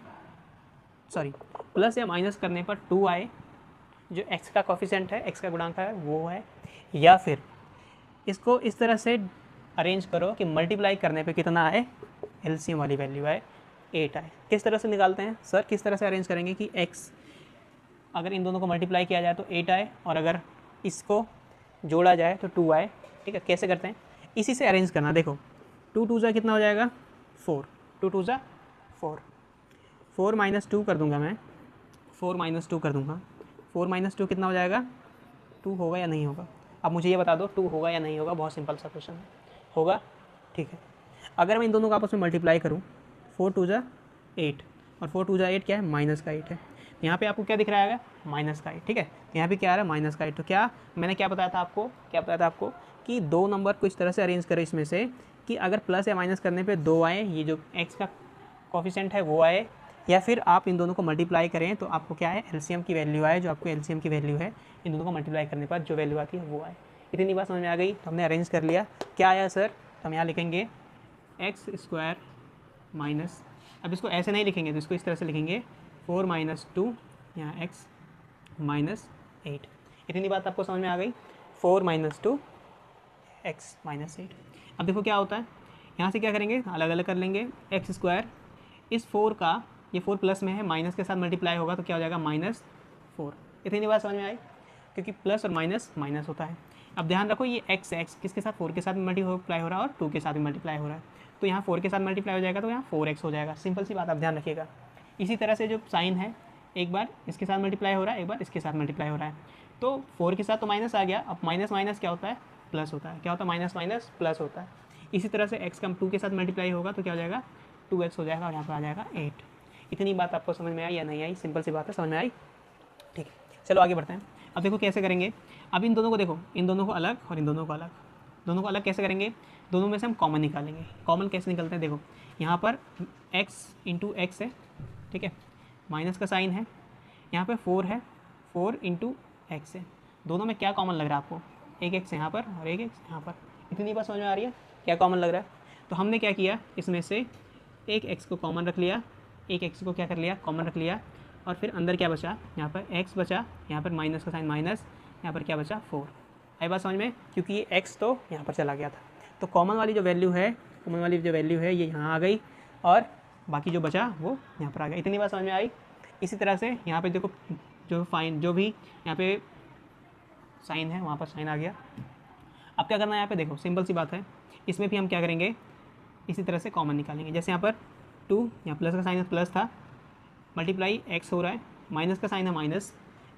सॉरी प्लस या माइनस करने पर 2 आए, जो x का कोफिशिएंट है, x का गुणांक है वो है, या फिर इसको इस तरह से अरेंज करो कि मल्टीप्लाई करने पे कितना आए, एलसीएम वाली वैल्यू आए, 8 आए। किस तरह से निकालते हैं सर, किस तरह से अरेंज करेंगे कि x अगर इन दोनों को मल्टीप्लाई किया जाए तो 8 आए, और अगर इसको जोड़ा जाए तो 2 आए, ठीक है। कैसे करते हैं, इसी से अरेंज करना। देखो 2 2 ज़ा कितना हो जाएगा, 4, 2 2 ज़ा 4, 4 माइनस 2 कर दूंगा मैं, 4 माइनस 2 कर दूंगा, 4 माइनस 2 कितना हो जाएगा, 2 होगा या नहीं होगा। अब मुझे ये बता दो 2 होगा या नहीं होगा, बहुत सिंपल सा क्वेश्चन है, होगा, ठीक है। अगर मैं इन दोनों को आपस में मल्टीप्लाई करूँ, 4 2 ज़ा 8 और 4 2 ज़ा 8 क्या है, माइनस का 8 है। यहाँ पे आपको क्या दिख रहा है, माइनस का 8, ठीक है। यहाँ पे क्या आ रहा है, माइनस का 8। तो क्या मैंने क्या बताया था आपको, कि दो नंबर को इस तरह से अरेंज करें इसमें से कि अगर प्लस या माइनस करने पर 2 आए, ये जो x का कोफिशिएंट है वो आए, या फिर आप इन दोनों को मल्टीप्लाई करें तो आपको क्या है, एलसीएम की वैल्यू आए, जो आपको एलसीएम की वैल्यू है इन दोनों को मल्टीप्लाई करने पर जो वैल्यू आती है वो आए। इतनी बात समझ में आ गई। तो हमने अरेंज कर लिया, क्या आया सर, तो हम यहाँ लिखेंगे एक्स स्क्वायर माइनस, अब इसको ऐसे नहीं लिखेंगे तो इसको इस तरह से लिखेंगे 4 माइनस 2, यहाँ एक्स माइनस 8। इतनी बात आपको समझ में आ गई, 4 माइनस 2 एक्स माइनस 8। अब देखो क्या होता है, यहाँ से क्या करेंगे, अलग अलग कर लेंगे। एक्स स्क्वायर, इस 4 का, ये 4 प्लस में है, माइनस के साथ मल्टीप्लाई होगा तो क्या हो जाएगा, -4। इतनी बात समझ में आई, क्योंकि प्लस और माइनस माइनस होता है। अब ध्यान रखो ये x किसके साथ, 4 के साथ मल्टीप्लाई हो रहा है और 2 के साथ भी मल्टीप्लाई हो रहा है, तो यहाँ 4 के साथ मल्टीप्लाई हो जाएगा तो यहाँ 4x हो जाएगा। सिंपल सी बात, आप ध्यान रखिएगा। इसी तरह से जो साइन है, एक बार इसके साथ मल्टीप्लाई हो रहा है, एक बार इसके साथ मल्टीप्लाई हो रहा है, तो 4 के साथ तो माइनस आ गया, अब माइनस माइनस क्या होता है, प्लस होता है। क्या होता है, माइनस माइनस प्लस होता है। इसी तरह से x का 2 के साथ मल्टीप्लाई होगा तो क्या हो जाएगा, 2x हो जाएगा, और यहाँ पर आ जाएगा 8। इतनी बात आपको समझ में आई या नहीं आई, सिंपल सी बात है, समझ में आई, ठीक है। चलो आगे बढ़ते हैं। अब देखो कैसे करेंगे, अब इन दोनों को देखो, इन दोनों को अलग और इन दोनों को अलग, दोनों को अलग कैसे करेंगे, दोनों में से हम कॉमन निकालेंगे। कॉमन कैसे निकलते हैं, देखो यहाँ पर x इंटू एक्स है, ठीक है, माइनस का साइन है, यहाँ पर 4 है, 4 इंटू एक्स है, दोनों में क्या कॉमन लग रहा है आपको, एक एक्स यहाँ पर और एक एक्स यहाँ पर। इतनी बात समझ में आ रही है, क्या कॉमन लग रहा है। तो हमने क्या किया, इसमें से एक एक्स को कॉमन रख लिया, एक एक्स को क्या कर लिया, कॉमन रख लिया, और फिर अंदर क्या बचा, यहाँ पर x बचा, यहाँ पर माइनस का साइन माइनस, यहाँ पर क्या बचा, 4। आई बात समझ में, क्योंकि ये x तो यहाँ पर चला गया था, तो कॉमन वाली जो वैल्यू है ये यहाँ आ गई, और बाकी जो बचा वो यहाँ पर आ गया। इतनी बात समझ में आई। इसी तरह से यहाँ पे देखो जो भी यहाँ पे साइन है वहाँ पर साइन आ गया। अब क्या करना है यहाँ पे, देखो सिंपल सी बात है, इसमें भी हम क्या करेंगे, इसी तरह से कॉमन निकालेंगे। जैसे यहाँ पर 2, यहाँ प्लस का साइन है प्लस था, मल्टीप्लाई एक्स हो रहा है, माइनस का साइन है माइनस।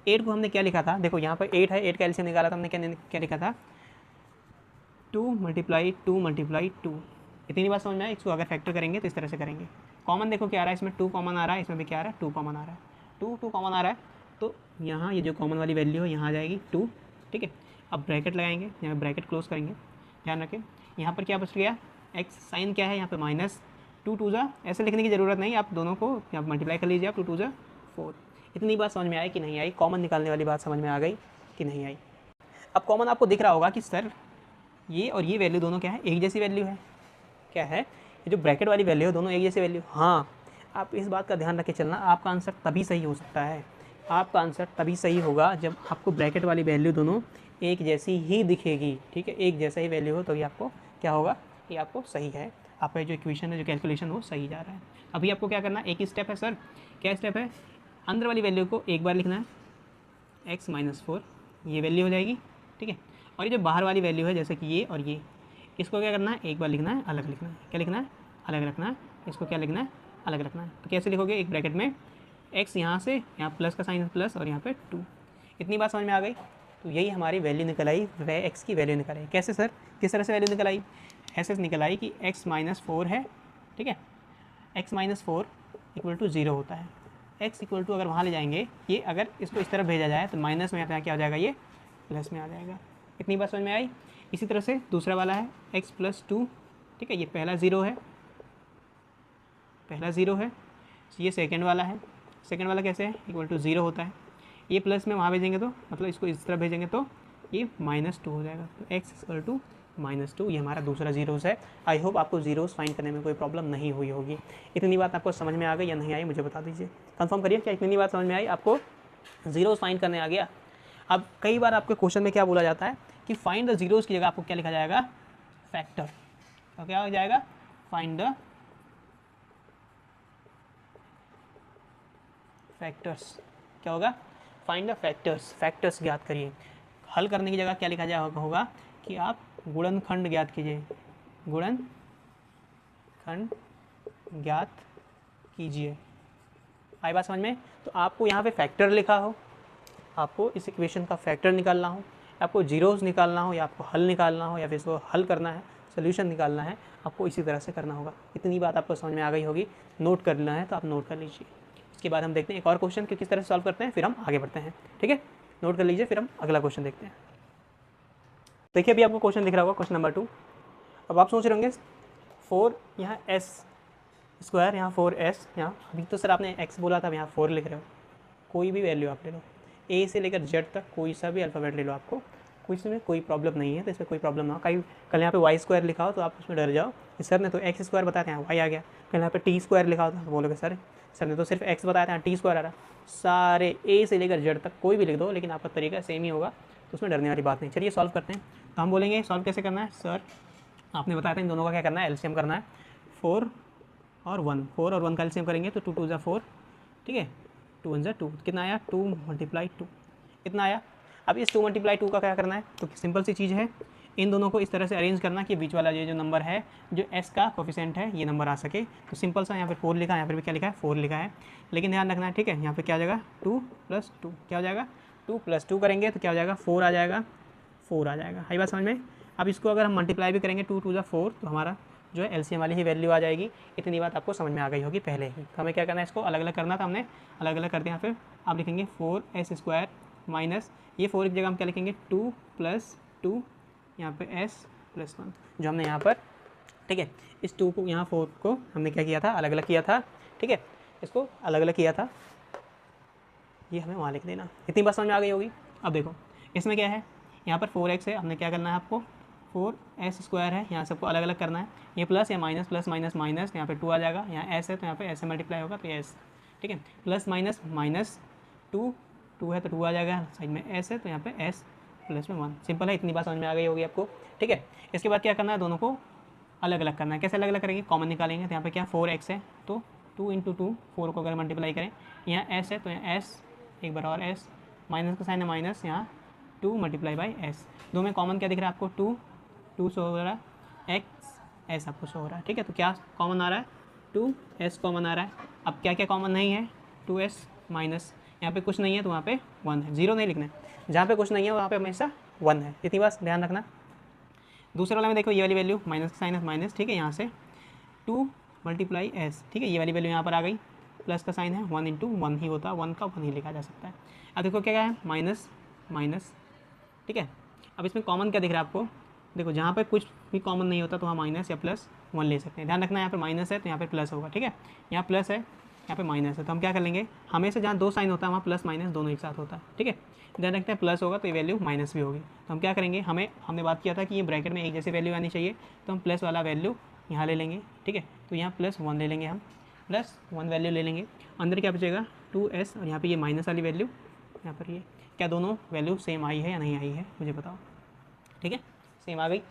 8 को हमने क्या लिखा था, देखो यहाँ पर 8 है, 8 का एलसीएम निकाला था हमने, क्या लिखा था, 2 मल्टीप्लाई 2 इतनी बात समझ में आए। इसको अगर फैक्टर करेंगे तो इस तरह से करेंगे। कॉमन देखो क्या आ रहा है, इसमें 2 कॉमन आ रहा है, इसमें भी क्या आ रहा है 2 कॉमन आ रहा है, 2 कॉमन आ रहा है, तो यहाँ ये जो कॉमन वाली वैल्यू है यहाँ आ जाएगी 2, ठीक है। अब ब्रैकेट लगाएंगे, यहाँ ब्रैकेट क्लोज करेंगे, ध्यान रखें यहाँ पर क्या बच गया, एक्स साइन क्या है यहाँ पे माइनस, 2 2 जा, ऐसे लिखने की ज़रूरत नहीं, आप दोनों को यहाँ मल्टीप्लाई कर लीजिए आप, 2 2 जा 4। इतनी बात समझ में आई कि नहीं आई, कॉमन निकालने वाली बात समझ में आ गई कि नहीं आई। अब कॉमन आपको दिख रहा होगा कि सर ये और ये वैल्यू दोनों क्या है, एक जैसी वैल्यू है, क्या है, ये जो ब्रैकेट वाली वैल्यू है दोनों एक जैसी वैल्यू। हाँ, आप इस बात का ध्यान रख के चलना, आपका आंसर तभी सही हो सकता है, आपका आंसर तभी सही होगा जब आपको ब्रैकेट वाली वैल्यू दोनों एक जैसी ही दिखेगी, ठीक है, एक जैसा ही वैल्यू हो तो ये आपको क्या होगा, ये आपको सही है, आपका जो इक्वेशन है, जो कैलकुलेशन वो सही जा रहा है। अभी आपको क्या करना है, एक ही स्टेप है सर, क्या स्टेप है, अंदर वाली वैल्यू को एक बार लिखना है, x माइनस 4 ये वैल्यू हो जाएगी, ठीक है। और ये जो बाहर वाली वैल्यू है जैसे कि ये और ये, इसको क्या करना है, एक बार लिखना है, अलग लिखना है, क्या लिखना है, अलग रखना है, इसको क्या लिखना है, अलग रखना है। तो कैसे लिखोगे, एक ब्रैकेट में x यहाँ से, यहाँ प्लस का साइन प्लस और यहाँ पे 2, इतनी बात समझ में आ गई। तो यही हमारी वैल्यू निकल आई, वह x की वैल्यू निकल आई। कैसे सर, किस तरह से वैल्यू निकल आई, ऐसे निकल आई कि x माइनस 4 है, ठीक है, x माइनस 4 इक्वल टू 0 होता है, x इक्वल टू अगर वहाँ ले जाएंगे, ये अगर इसको इस तरफ भेजा जाए तो माइनस में यहाँ क्या हो जाएगा, ये प्लस में आ जाएगा। इतनी बात समझ में आई। इसी तरह से दूसरा वाला है x प्लस 2, ठीक है, ये पहला 0 है, पहला 0 है, ये सेकंड वाला है, सेकंड वाला कैसे है, इक्वल टू 0 होता है, ये प्लस में वहाँ भेजेंगे तो मतलब इसको इस तरफ भेजेंगे तो ये -2 हो जाएगा, तो x इक्वल टू -2, ये हमारा दूसरा जीरोस है। आई होप आपको जीरोस फाइंड करने में कोई प्रॉब्लम नहीं हुई होगी। इतनी बात आपको समझ में आ गई या नहीं आई, मुझे बता दीजिए, कंफर्म करिए क्या इतनी बात समझ में आई, आपको जीरोस फाइंड करने आ गया। अब कई बार आपके क्वेश्चन में क्या बोला जाता है कि फाइंड द जीरोस की जगह आपको क्या लिखा जाएगा, फैक्टर, तो क्या हो जाएगा, फाइंड द फैक्टर्स, क्या होगा, फाइंड द फैक्टर्स, फैक्टर्स ज्ञात करिए। हल करने की जगह क्या लिखा जाएगा होगा कि आप गुणनखंड ज्ञात कीजिए, गुणनखंड ज्ञात कीजिए। आई बात समझ में। तो आपको यहाँ पे फैक्टर लिखा हो, आपको इस इक्वेशन का फैक्टर निकालना हो, आपको जीरोस निकालना हो, या आपको हल निकालना हो, या फिर इसको हल करना है, सोल्यूशन निकालना है, आपको इसी तरह से करना होगा। इतनी बात आपको समझ में आ गई होगी। नोट करना है तो आप नोट कर लीजिए। इसके बाद हम देखते हैं एक और क्वेश्चन कि किस तरह से सॉल्व करते हैं, फिर हम आगे बढ़ते हैं, ठीक है। नोट कर लीजिए, फिर हम अगला क्वेश्चन देखते हैं। देखिए अभी आपको क्वेश्चन दिख रहा होगा, क्वेश्चन नंबर 2। अब आप सोच रहे होंगे 4 यहाँ s स्क्वायर, यहाँ 4s, यहाँ अभी तो सर आपने x बोला था, यहाँ 4 लिख रहे हो। कोई भी वैल्यू आप ले लो, a से लेकर z तक कोई सा भी अल्फ़ाबेट ले लो, आपको कोई इसमें कोई प्रॉब्लम नहीं है, तो इसमें कोई प्रॉब्लम ना हो। कहीं कल यहाँ पे y स्क्वायर लिखा हो तो आप उसमें डर जाओ, सर ने तो x स्क्वायर बताया था, यहाँ y आ गया। कल यहाँ पे t स्क्वायर लिखा हो तो बोलोगे सर ने तो सिर्फ x बताया था, यहाँ t स्क्वायर आ रहा। सारे a से लेकर z तक कोई भी लिख दो, लेकिन आपका तरीका सेम ही होगा, तो उसमें डरने वाली बात नहीं। चलिए सॉल्व करते हैं। तो हम बोलेंगे सॉल्व कैसे करना है, सर आपने बताया था इन दोनों का क्या करना है, एलसीएम करना है। 4 और 1 का एलसीएम करेंगे तो 2 2 जा 4, ठीक है, 2 1 जा 2, कितना आया, 2 मल्टीप्लाई 2, कितना आया। अब इस 2 मल्टीप्लाई 2 का क्या करना है, तो सिंपल सी चीज़ है, इन दोनों को इस तरह से अरेंज करना कि बीच वाला ये जो नंबर है, जो s का कोफिशिएंट है, ये नंबर आ सके। तो सिंपल सा यहाँ पर 4 लिखा है, यहाँ पर भी क्या लिखा है, 4 लिखा है, लेकिन ध्यान रखना है, ठीक है, यहाँ पे क्या हो जाएगा, 2 + 2 क्या हो जाएगा, 2 + 2 करेंगे तो क्या हो जाएगा, 4 आ जाएगा, 4 आ जाएगा। हाई बात समझ में। अब इसको अगर हम मल्टीप्लाई भी करेंगे 2 2 जा 4, तो हमारा जो है एलसीएम वाली ही वैल्यू आ जाएगी। इतनी बात आपको समझ में आ गई होगी पहले ही। तो हमें क्या करना है, इसको अलग अलग करना था, हमने अलग अलग कर दिया। फिर आप लिखेंगे 4s स्क्वायर माइनस ये 4 की जगह हम क्या लिखेंगे, 2 + 2 यहाँ पे s + 1 जो हमने यहाँ पर, ठीक है, इस 2 को यहाँ 4 को हमने क्या किया था, अलग अलग किया था, ठीक है, इसको अलग अलग किया था, ये हमें वहाँ लिख देना। इतनी बात समझ में आ गई होगी। अब देखो इसमें क्या है, यहाँ पर 4x है, हमने क्या करना है, आपको 4s स्क्वायर है, यहाँ सबको अलग अलग करना है। ये प्लस या माइनस, प्लस माइनस माइनस, यहाँ पे 2 आ जाएगा, यहाँ s है तो यहाँ पे s से मल्टीप्लाई होगा तो s, ठीक है, प्लस माइनस माइनस 2 है तो 2 आ जाएगा, साइड में s है तो यहाँ पे s प्लस में 1। सिंपल है, इतनी बात समझ में आ गई होगी आपको, ठीक है। इसके बाद क्या करना है, दोनों को अलग अलग करना है। कैसे अलग अलग करेंगे, कॉमन निकालेंगे। तो यहाँ पे क्या 4x है तो 2 × 2 4 को अगर मल्टीप्लाई करें, यहाँ s है तो यहाँ s एक बार और एस, माइनस का साइन है माइनस, यहाँ 2 मल्टीप्लाई बाई एस। दो में कॉमन क्या दिख रहा है आपको, 2 शो हो रहा है, एक्स एस आपको शो हो रहा है, ठीक है। तो क्या कॉमन आ रहा है, 2s कॉमन आ रहा है। अब क्या क्या कॉमन नहीं है, 2s माइनस, यहाँ पे कुछ नहीं है तो वहाँ पे 1 है, 0 नहीं लिखना है, जहाँ पे कुछ नहीं है वहाँ पे हमेशा 1 है, इतनी बात ध्यान रखना। दूसरे वाले में देखो ये वाली वैल्यू माइनस का साइन है माइनस, ठीक है, यहाँ से 2 मल्टीप्लाई एस, ठीक है, ये वाली वैल्यू यहाँ पर आ गई, प्लस का साइन है 1 इंटू 1 ही होता है, 1 का 1 ही लिखा जा सकता है। अब देखो क्या है, माइनस माइनस, ठीक है। अब इसमें कॉमन क्या दिख रहा है आपको, देखो जहाँ पे कुछ भी कॉमन नहीं होता तो वहाँ माइनस या प्लस 1 ले सकते हैं, ध्यान रखना, यहाँ पे माइनस है तो यहाँ पे प्लस होगा, ठीक है, यहाँ प्लस है यहाँ पे माइनस है, तो हम क्या कर लेंगे, हमेशा जहाँ दो साइन होता है वहाँ प्लस माइनस दोनों एक साथ होता है, ठीक है। ध्यान रखते हैं प्लस होगा तो ये वैल्यू माइनस भी होगी, तो हम क्या करेंगे, हमने बात किया था कि ये ब्रैकेट में एक जैसी वैल्यू आनी चाहिए, तो हम प्लस वाला वैल्यू यहाँ ले लेंगे, ठीक है। तो यहाँ +1 ले लेंगे, हम +1 वैल्यू ले लेंगे, अंदर क्या बचेगा 2s, और यहाँ पे ये माइनस वाली वैल्यू, यहाँ पर ये क्या दोनों वैल्यू सेम आई है या नहीं आई है मुझे बताओ, ठीक है, सेम आ गई।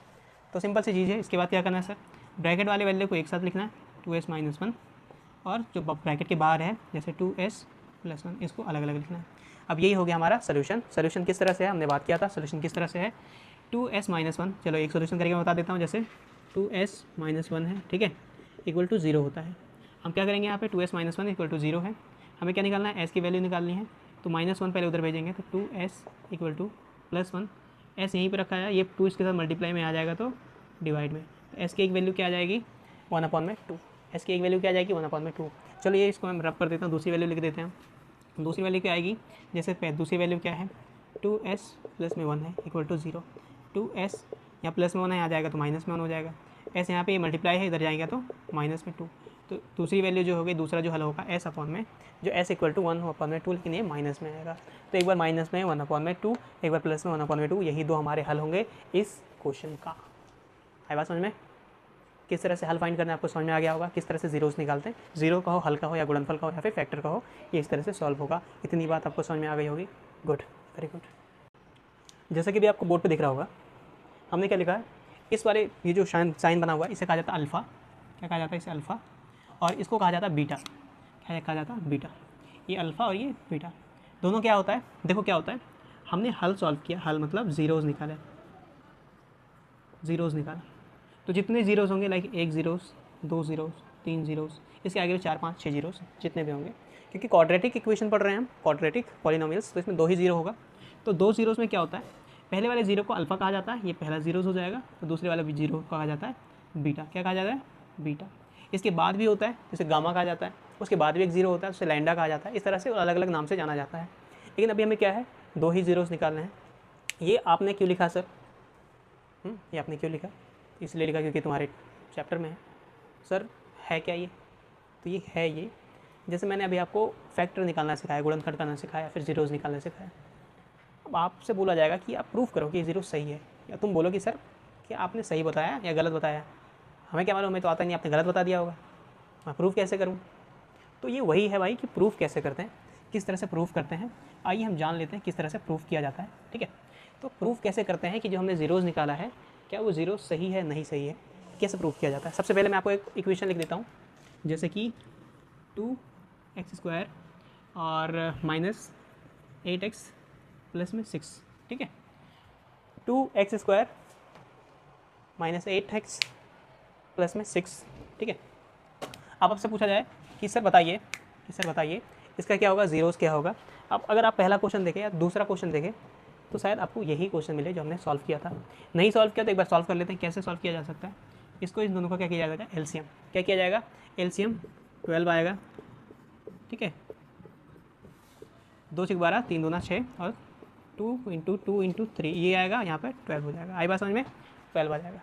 तो सिंपल सी चीज़ है, इसके बाद क्या करना है सर, ब्रैकेट वाले वैल्यू को एक साथ लिखना है, 2s माइनस 1, और जो ब्रैकेट के बाहर है जैसे 2s + 1 इसको अलग अलग लिखना है। अब यही हो गया हमारा सोल्यूशन। सोल्यूशन किस तरह से है, हमने बात किया था सोल्यूशन किस तरह से है, 2s माइनस 1, चलो एक सोल्यूशन करके मैं बता देता हूँ, जैसे 2s माइनस 1 है, ठीक है, इक्वल टू 0 होता है। हम क्या करेंगे, यहाँ पे 2s माइनस 1 इक्वल टू 0 है, हमें क्या निकालना है, s की वैल्यू निकालनी है, तो -1 पहले उधर भेजेंगे, तो 2s इक्वल टू +1, s यहीं पर रखा है, ये 2 इसके साथ मल्टीप्लाई में आ जाएगा तो डिवाइड में, s की एक वैल्यू क्या आ जाएगी 1/2, s की एक वैल्यू क्या आ जाएगी 1/2। चलो ये इसको मैं रब कर देता हूँ, दूसरी वैल्यू लिख देते हैं। दूसरी वैल्यू क्या आएगी, जैसे दूसरी वैल्यू क्या है, 2s प्लस में 1 है इक्वल टू 0, 2s यहाँ प्लस में 1 है, यहाँ जाएगा तो माइनस में 1 हो जाएगा, s यहाँ पे ये मल्टीप्लाई है, इधर जाएगा तो -2, तो दूसरी वैल्यू जो होगी, दूसरा जो हल होगा s अपॉन में, जो s इक्वल टू 1/2, लेकिन ये माइनस में आएगा, तो एक बार माइनस में 1/2, एक बार प्लस में 1/2, यही दो हमारे हल होंगे इस क्वेश्चन का। आई बात समझ में, किस तरह से हल फाइंड करना है आपको समझ में आ गया होगा, किस तरह से जीरोस निकालते हैं, जीरो का हो, हल का हो, या गुणनफल का हो, या फिर फैक्टर का हो, ये इस तरह से सॉल्व होगा। इतनी बात आपको समझ में आ गई होगी, गुड, वेरी गुड। जैसा कि भी आपको बोर्ड पे दिख रहा होगा, हमने क्या लिखा है, इस वाले ये जो साइन बना हुआ है इसे कहा जाता है अल्फ़ा, क्या कहा जाता है इसे अल्फ़ा, और इसको कहा जाता है बीटा, क्या कहा जाता है बीटा, ये अल्फ़ा और ये बीटा, दोनों क्या होता है, देखो क्या होता है, हमने हल सॉल्व किया, हल मतलब ज़ीरोज़ निकाले, ज़ीरोज़ निकाला, तो जितने ज़ीरोज़ होंगे, लाइक 1 ज़ीरोज़, 2 ज़ीरोज़, 3 ज़ीरोज़, इसके आगे भी 4 5 6 ज़ीरोज़, जितने भी होंगे, क्योंकि क्वाड्रेटिक इक्वेशन पढ़ रहे हैं हम, क्वाड्रेटिक पॉलिनोमियल्स, तो इसमें 2 ही ज़ीरो होगा। तो 2 ज़ीरोज़ में क्या होता है, पहले वाले ज़ीरो को अल्फ़ा कहा जाता है, ये पहला ज़ीरोज़ हो जाएगा, तो दूसरे वाले ज़ीरो को कहा जाता है बीटा, क्या कहा जाता है बीटा। इसके बाद भी होता है, जैसे गामा कहा जाता है, उसके बाद भी एक ज़ीरो होता है, उसे लैंडा कहा जाता है, इस तरह से अलग अलग नाम से जाना जाता है। लेकिन अभी हमें क्या है, 2 ही ज़ीरोज़ निकालने हैं। ये आपने क्यों लिखा सर, ये आपने क्यों लिखा, इसलिए लिखा क्योंकि तुम्हारे चैप्टर में है। सर है क्या ये, तो ये है, ये जैसे मैंने अभी आपको फैक्टर निकालना सिखाया, गुणनखंड करना सिखाया, फिर ज़ीरोज़ निकालना सिखाया। अब आपसे बोला जाएगा कि आप प्रूफ करो कि ये ज़ीरो सही है, या तुम बोलो कि सर कि आपने सही बताया या गलत बताया, हमें क्या मालूम, हमें तो आता नहीं, आपने गलत बता दिया होगा, मैं प्रूफ कैसे करूँ। तो ये वही है भाई कि प्रूफ कैसे करते हैं, किस तरह से प्रूफ करते हैं, आइए हम जान लेते हैं किस तरह से प्रूफ किया जाता है, ठीक है। तो प्रूफ कैसे करते हैं कि जो हमने ज़ीरोज़ निकाला है क्या वो ज़ीरो सही है नहीं सही है, कैसे प्रूफ किया जाता है। सबसे पहले मैं आपको एक इक्वेशन लिख देता हूँ, जैसे कि 2x² और -8x प्लस में 6, ठीक है, 2x² -8x प्लस में 6, ठीक है। अब आपसे पूछा जाए कि सर बताइए इसका क्या होगा, ज़ीरोज़ क्या होगा। अब अगर आप पहला क्वेश्चन देखें या दूसरा क्वेश्चन देखें तो शायद आपको यही क्वेश्चन मिले जो हमने सॉल्व किया था। नहीं सॉल्व किया तो एक बार सॉल्व कर लेते हैं, कैसे सॉल्व किया जा सकता है। इसको इन दोनों का क्या किया जाएगा, एलसीएम, क्या किया जाएगा, एलसीएम 12 आएगा, ठीक है, 2 × 12 3 दूना 6, और 2 × 2 × 3 ये आएगा, यहाँ पर 12 हो जाएगा। आई बात समझ में, 12 आ जाएगा,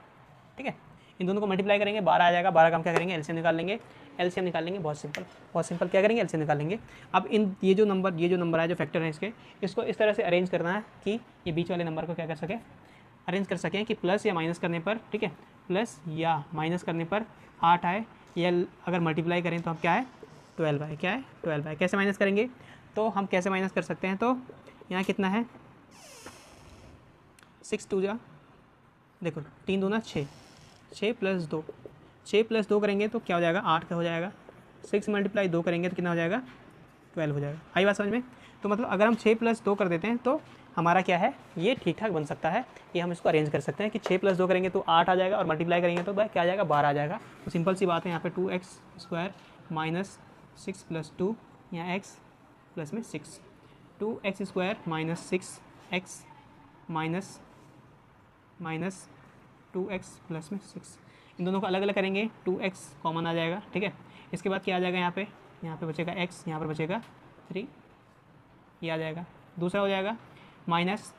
ठीक है। इन दोनों को मल्टीप्लाई करेंगे, 12 आ जाएगा, 12 का हम क्या करेंगे, एलसीएम निकाल लेंगे, एलसीएम निकाल लेंगे, बहुत सिंपल क्या करेंगे, एलसीएम निकाल लेंगे। अब इन ये जो नंबर है, जो फैक्टर है इसको इस तरह से अरेंज करना है कि ये बीच वाले नंबर को क्या कर सके, अरेंज कर सकें कि प्लस या माइनस करने पर, ठीक है, प्लस या माइनस करने पर 8 आए, या अगर मल्टीप्लाई करें तो हम क्या है 12 आए, क्या है 12 आए। कैसे माइनस करेंगे, तो हम कैसे माइनस कर सकते हैं, तो यहाँ कितना है 6 2 जा, देखो 3 दूना 6, 6 + 2, 6 + 2 करेंगे तो क्या हो जाएगा 8 का हो जाएगा, 6 × 2 करेंगे तो कितना हो जाएगा 12 हो जाएगा। आई बात समझ में। तो मतलब अगर हम 6 + 2 कर देते हैं तो हमारा क्या है, ये ठीक ठाक बन सकता है। ये हम इसको अरेंज कर सकते हैं कि 6 + 2 करेंगे तो 8 आ जाएगा और मल्टीप्लाई करेंगे तो क्या आ जाएगा, 12 आ जाएगा। तो सिंपल सी बात है, यहाँ पे 2x² - 6 + 2, यहाँ x प्लस में 6, 2x² - 6x minus 2x plus में 6, इन दोनों को अलग अलग करेंगे, 2x कॉमन आ जाएगा, ठीक है। इसके बाद क्या आ जाएगा, यहाँ पे बचेगा x, यहाँ पर बचेगा 3, ये आ जाएगा। दूसरा हो जाएगा माइनस,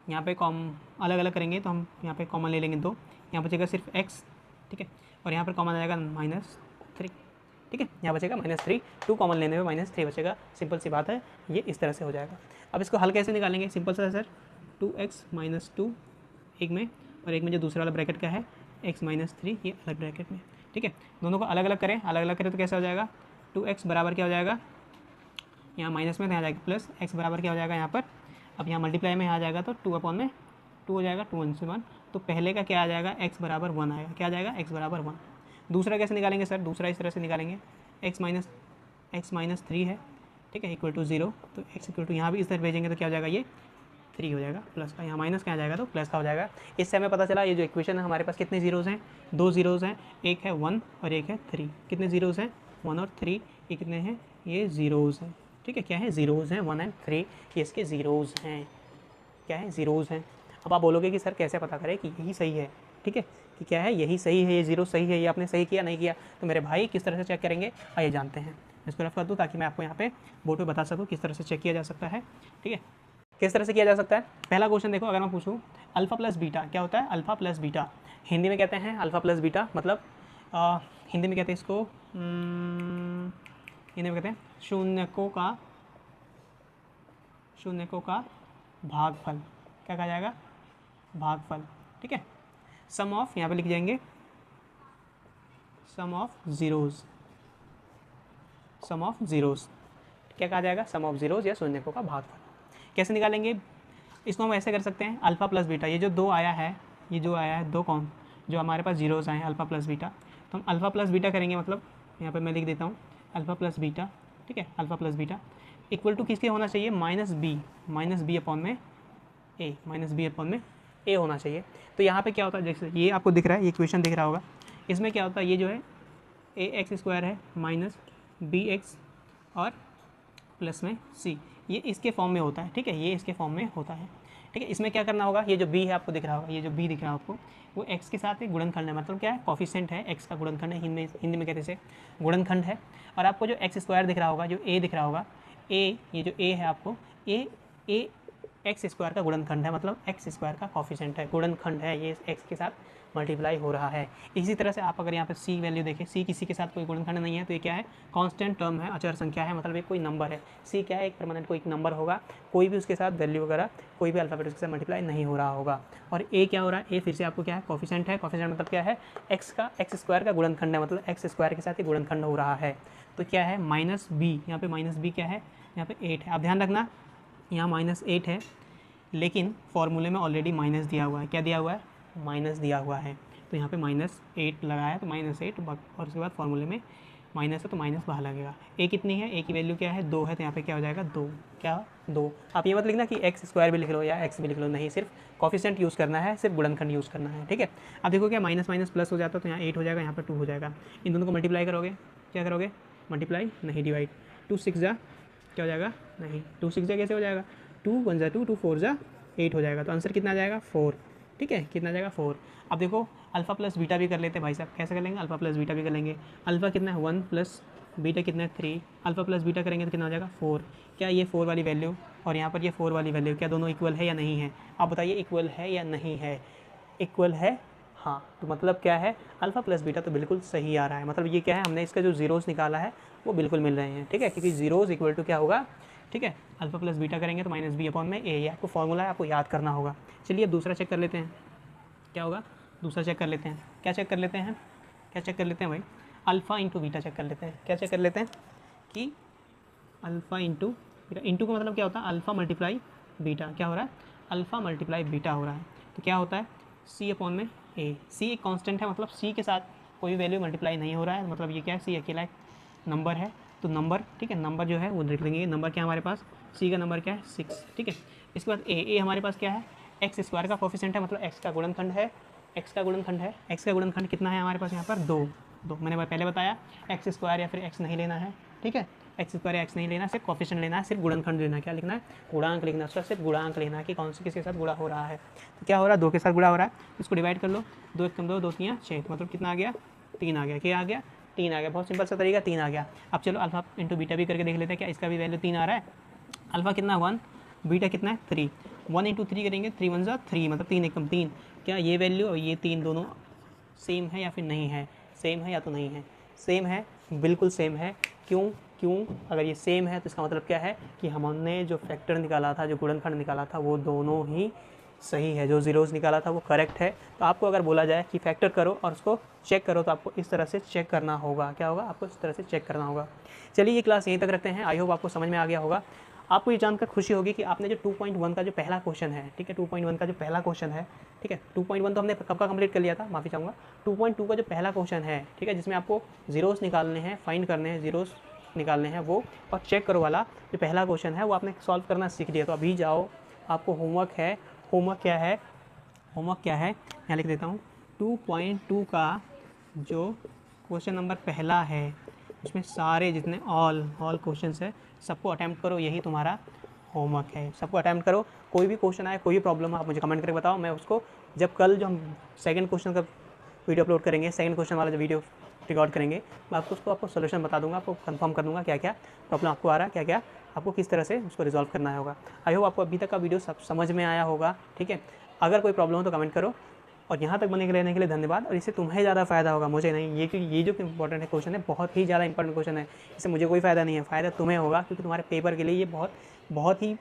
यहाँ पे अलग अलग करेंगे तो हम यहाँ पे कॉमन ले लेंगे 2, यहाँ बचेगा सिर्फ x, ठीक है। और यहाँ पर कॉमन आ जाएगा -3, ठीक है, यहाँ बचेगा -3, 2 कॉमन लेने में -3 बचेगा। सिंपल सी बात है, ये इस तरह से हो जाएगा। अब इसको हल कैसे निकालेंगे, सिंपल सा है सर, 2x - 2 एक में, और एक में जो दूसरा वाला ब्रैकेट क्या है x - 3, ये अलग ब्रैकेट में, ठीक है। दोनों को अलग अलग करें तो कैसे हो जाएगा, 2x बराबर क्या हो जाएगा, यहाँ माइनस में यहाँ जाएगा प्लस, x बराबर क्या हो जाएगा यहाँ पर, अब यहाँ मल्टीप्लाई में यहाँ आ जाएगा तो 2/2 हो जाएगा, 2 1 से 1, तो पहले का क्या आ जाएगा, x बराबर 1 आएगा, क्या आ जाएगा, x बराबर 1। दूसरा कैसे निकालेंगे सर, दूसरा इस तरह से निकालेंगे, x - 3 है, ठीक है, इक्वल टू 0, तो x इक्वल टू यहाँ भी इस तरह भेजेंगे तो क्या हो जाएगा, ये 3 हो जाएगा, प्लस का यहाँ माइनस क्या आ जाएगा तो प्लस का हो जाएगा। इससे हमें पता चला ये जो इक्वेशन है हमारे पास कितने जीरोज़ हैं, 2 जीरोज़ हैं, एक है 1 और एक है 3। कितने जीरोज़ हैं, 1 और 3, ये कितने हैं, ये जीरोज़ हैं, ठीक है, क्या है, जीरोज़ हैं, 1 और 3, ये इसके जीरोज़ हैं, क्या है, जीरोज़ हैं। अब आप बोलोगे कि सर कैसे पता करें कि यही सही है, ठीक है, कि क्या है, यही सही है, ये जीरो सही है, ये आपने सही किया नहीं किया। तो मेरे भाई किस तरह से चेक करेंगे, आइए जानते हैं। इसको रफ कर दूँ ताकि मैं आपको यहाँ पे बोर्ड पे बता सकूँ किस तरह से चेक किया जा सकता है, ठीक है। किस तरह से किया जा सकता है, पहला क्वेश्चन देखो, अगर मैं पूछूँ अल्फ़ा प्लस बीटा क्या होता है, अल्फ़ा प्लस बीटा हिंदी में कहते हैं अल्फ़ा प्लस बीटा, मतलब हिंदी में कहते हैं इसको, हिंदी में कहते हैं शून्यकों का भागफल, क्या कहा जाएगा, भागफल, ठीक है। सम ऑफ, यहाँ पे लिख जाएंगे सम ऑफ ज़ीरोज़, क्या कहा जाएगा, सम ऑफ ज़ीरोज़ या शून्यकों का भागफल। कैसे निकालेंगे, इसको हम ऐसे कर सकते हैं, अल्फ़ा प्लस बीटा, ये जो 2 आया है, ये जो आया है 2 कौन, जो हमारे पास जीरोज़ आए हैं अल्फ़ा प्लस बीटा, तो हम अल्फ़ा प्लस बीटा करेंगे, मतलब यहाँ पे मैं लिख देता हूँ अल्फ़ा प्लस बीटा, ठीक है, alpha plus beta equal to किसके होना चाहिए, -b अपॉन में a होना चाहिए। तो यहाँ पे क्या होता है, जैसे ये आपको दिख रहा है, ये इक्वेशन दिख रहा होगा, इसमें क्या होता है, ये जो है ax² है माइनस bx और प्लस में c, ये इसके फॉर्म में होता है, ठीक है, ये इसके फॉर्म में होता है, ठीक है। इसमें क्या करना होगा, ये जो b है आपको दिख रहा होगा, ये जो b दिख रहा है आपको, वो x के साथ एक गुणनखंड है, मतलब क्या है, कॉफिशिएंट है, x का गुणनखंड है, हिंदी में कहते हैं इसे गुणनखंड है। और आपको जो x² दिख रहा होगा, जो a दिख रहा होगा, a, ये जो a है आपको, a x² का गुणनखंड है, मतलब x² का कॉफिशिएंट है, गुणनखंड है, ये x के साथ मल्टीप्लाई हो रहा है। इसी तरह से आप अगर यहाँ पे c वैल्यू देखें, c किसी के साथ कोई गुणनखंड नहीं है, तो ये क्या है, कांस्टेंट टर्म है, अचर संख्या है, मतलब ये कोई नंबर है। c क्या है, एक परमानेंट कोई एक नंबर होगा, कोई भी उसके साथ वैल्यू वगैरह कोई भी अल्फ़ाबेट उसके साथ मल्टीप्लाई नहीं हो रहा होगा। और a क्या हो रहा है, a फिर से आपको क्या है, कॉफिशिएंट है, कॉफिशिएंट मतलब क्या है, x² का गुणनखंड है, मतलब x² के साथ ही गुणनखंड हो रहा है। तो क्या है, -b, यहाँ पे -b क्या है, यहाँ पे 8 है। आप ध्यान रखना, यहाँ -8 है, लेकिन फॉर्मूले में ऑलरेडी माइनस दिया हुआ है, क्या दिया हुआ है, माइनस दिया हुआ है, तो यहाँ पे -8 लगाया तो -8, और उसके बाद फॉर्मूले में माइनस है तो माइनस बाहर लगेगा। a कितनी है, a की वैल्यू क्या है, 2 है, तो यहाँ पे क्या हो जाएगा, 2, क्या 2। आप ये मत लिखना कि x² भी लिख लो या x भी लिख लो, नहीं, सिर्फ कॉफिशिएंट यूज़ करना है, सिर्फ गुणनखंड यूज़ करना है, ठीक है। अब देखो क्या माइनस माइनस प्लस हो जाता है, तो यहाँ 8 हो जाएगा, यहाँ पर 2 हो जाएगा। इन दोनों को मल्टीप्लाई करोगे, क्या करोगे, मल्टीप्लाई नहीं, डिवाइड, 2 6 जा क्या हो जाएगा, नहीं, 2 6 जा कैसे हो जाएगा, 2 1 जा 2, 2 4 जा 8 हो जाएगा, तो आंसर कितना आ जाएगा, 4, ठीक है, कितना आ जाएगा, 4। अब देखो अल्फ़ा प्लस बीटा भी कर लेते हैं भाई साहब, कैसे कर लेंगे, अल्फ़ा प्लस बीटा भी कर लेंगे। अल्फ़ा कितना है 1 प्लस बीटा कितना है 3, अल्फ़ा प्लस बीटा करेंगे तो कितना हो जाएगा 4। क्या ये 4 वाली वैल्यू और यहाँ पर ये 4 वाली वैल्यू क्या दोनों इक्वल है या नहीं है, आप बताइए, इक्वल है या नहीं है, इक्वल है, हाँ, तो मतलब क्या है, अल्फ़ा प्लस बीटा तो बिल्कुल सही आ रहा है, मतलब ये क्या है, हमने इसका जो जीरोज़ निकाला है वो बिल्कुल मिल रहे हैं, ठीक है, क्योंकि जीरोज़ इक्वल टू क्या होगा, ठीक है, अल्फ़ा प्लस बीटा करेंगे तो -b/a, ये आपको फॉर्मूला है, आपको याद करना होगा। चलिए अब दूसरा चेक कर लेते हैं, क्या होगा, दूसरा चेक कर लेते हैं, क्या चेक कर लेते हैं, क्या चेक कर लेते हैं भाई, अल्फ़ा इंटू बीटा चेक कर लेते हैं। क्या चेक कर लेते हैं कि अल्फ़ा इंटू बीटा, इंटू का मतलब क्या होता है, अल्फ़ा मल्टीप्लाई बीटा, क्या हो रहा है, अल्फ़ा मल्टीप्लाई बीटा हो रहा है, तो क्या होता है, c/a, c एक कांस्टेंट है, मतलब c के साथ कोई वैल्यू मल्टीप्लाई नहीं हो रहा है, मतलब ये क्या है, c अकेला एक नंबर है, तो नंबर, ठीक है, नंबर जो है वो लिख लेंगे, नंबर क्या हमारे पास सी का नंबर क्या है 6, ठीक है। इसके बाद ए हमारे पास क्या है, एक्स स्क्वायर का कोफिशिएंट है, मतलब एक्स का गुणनखंड है, एक्स का गुणनखंड कितना है हमारे पास यहाँ पर 2 मैंने पहले बताया, एक्स स्क्वायर या फिर एक्स नहीं लेना है, ठीक है, एक्स स्क्वायर या एक्स नहीं लेना, सिर्फ कोफिशिएंट लेना है, सिर्फ गुणनखंड लेना है, क्या लिखना है, गुणांक लिखना है, उसका सिर्फ गुणांक लेना है कि कौन से किसके साथ गुणा हो रहा है। तो क्या हो रहा है, 2 के साथ गुणा हो रहा है, इसको डिवाइड कर लो, 2 1 2, 2 3 6, मतलब कितना आ गया 3 आ गया, क्या आ गया 3 आ गया, बहुत सिंपल सा तरीका 3 आ गया। अब चलो अल्फा इंटू बीटा भी करके देख लेते हैं, क्या इसका भी वैल्यू 3 आ रहा है, अल्फा कितना 1, बीटा कितना है 3, 1 इंटू 3 करेंगे 3 1 जा 3, मतलब 3 एकम 3, क्या ये वैल्यू और ये 3 दोनों सेम है या फिर नहीं है, सेम है या तो नहीं है, सेम है, बिल्कुल सेम है। क्यों, अगर ये सेम है तो इसका मतलब क्या है कि हमने जो फैक्टर निकाला था, जो गुणनखंड निकाला था, वो दोनों ही सही है, जो जीरोस निकाला था वो करेक्ट है। तो आपको अगर बोला जाए कि फैक्टर करो और उसको चेक करो, तो आपको इस तरह से चेक करना होगा, क्या होगा, आपको इस तरह से चेक करना होगा। चलिए ये क्लास यहीं तक रखते हैं, आई होप आपको समझ में आ गया होगा। आपको ये जानकर खुशी होगी कि आपने जो 2.1 का जो पहला क्वेश्चन है, ठीक है, 2.1 का जो पहला क्वेश्चन है, ठीक है, 2.1 तो हमने कब का कंप्लीट कर लिया था, माफ़ी चाहूँगा। 2.2 का जो पहला क्वेश्चन है, ठीक है, जिसमें आपको जीरोस निकालने हैं, फाइंड करने हैं, जीरोस निकालने हैं वो, और चेक करो वाला जो पहला क्वेश्चन है वो आपने सॉल्व करना सीख लिया। तो अभी जाओ, आपको होमवर्क है, होमवर्क क्या है यहाँ लिख देता हूँ। 2.2 का जो क्वेश्चन नंबर पहला है, उसमें सारे जितने ऑल क्वेश्चंस है सबको अटैम्प्ट करो, यही तुम्हारा होमवर्क है, सबको अटैम्प्ट करो। कोई भी क्वेश्चन आए, कोई भी प्रॉब्लम आप मुझे कमेंट करके बताओ, मैं उसको जब कल जो हम सेकंड क्वेश्चन का वीडियो अपलोड करेंगे, सेकंड क्वेश्चन वाला जो वीडियो रिकॉर्ड करेंगे, मैं आपको सोल्यूशन बता दूंगा, आपको कंफर्म कर दूंगा क्या क्या प्रॉब्लम आपको आ रहा है, क्या क्या आपको किस तरह से उसको रिजॉल्व करना होगा। आई होप आपको अभी तक का वीडियो सब समझ में आया होगा, ठीक है। अगर कोई प्रॉब्लम हो तो कमेंट करो, और यहाँ तक बने के रहने के लिए धन्यवाद। और इससे तुम्हें ज़्यादा फ़ायदा होगा, मुझे नहीं। ये जो इंपॉर्टेंट है क्वेश्चन है, बहुत ही ज़्यादा इंपॉर्टेंट क्वेश्चन है, इससे मुझे कोई फ़ायदा नहीं है, फ़ायदा तुम्हें होगा, क्योंकि तुम्हारे पेपर के लिए ये बहुत ही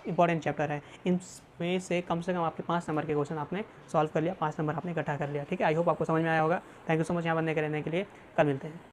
इंपॉर्टेंट चैप्टर है। इनमें से कम आपके 5 नंबर के क्वेश्चन आपने सॉल्व कर लिया, 5 नंबर आपने इकट्ठा कर लिया, ठीक है। आई होप आपको समझ में आया होगा। थैंक यू सो मच यहाँ बनने के रहने के लिए, कल मिलते हैं।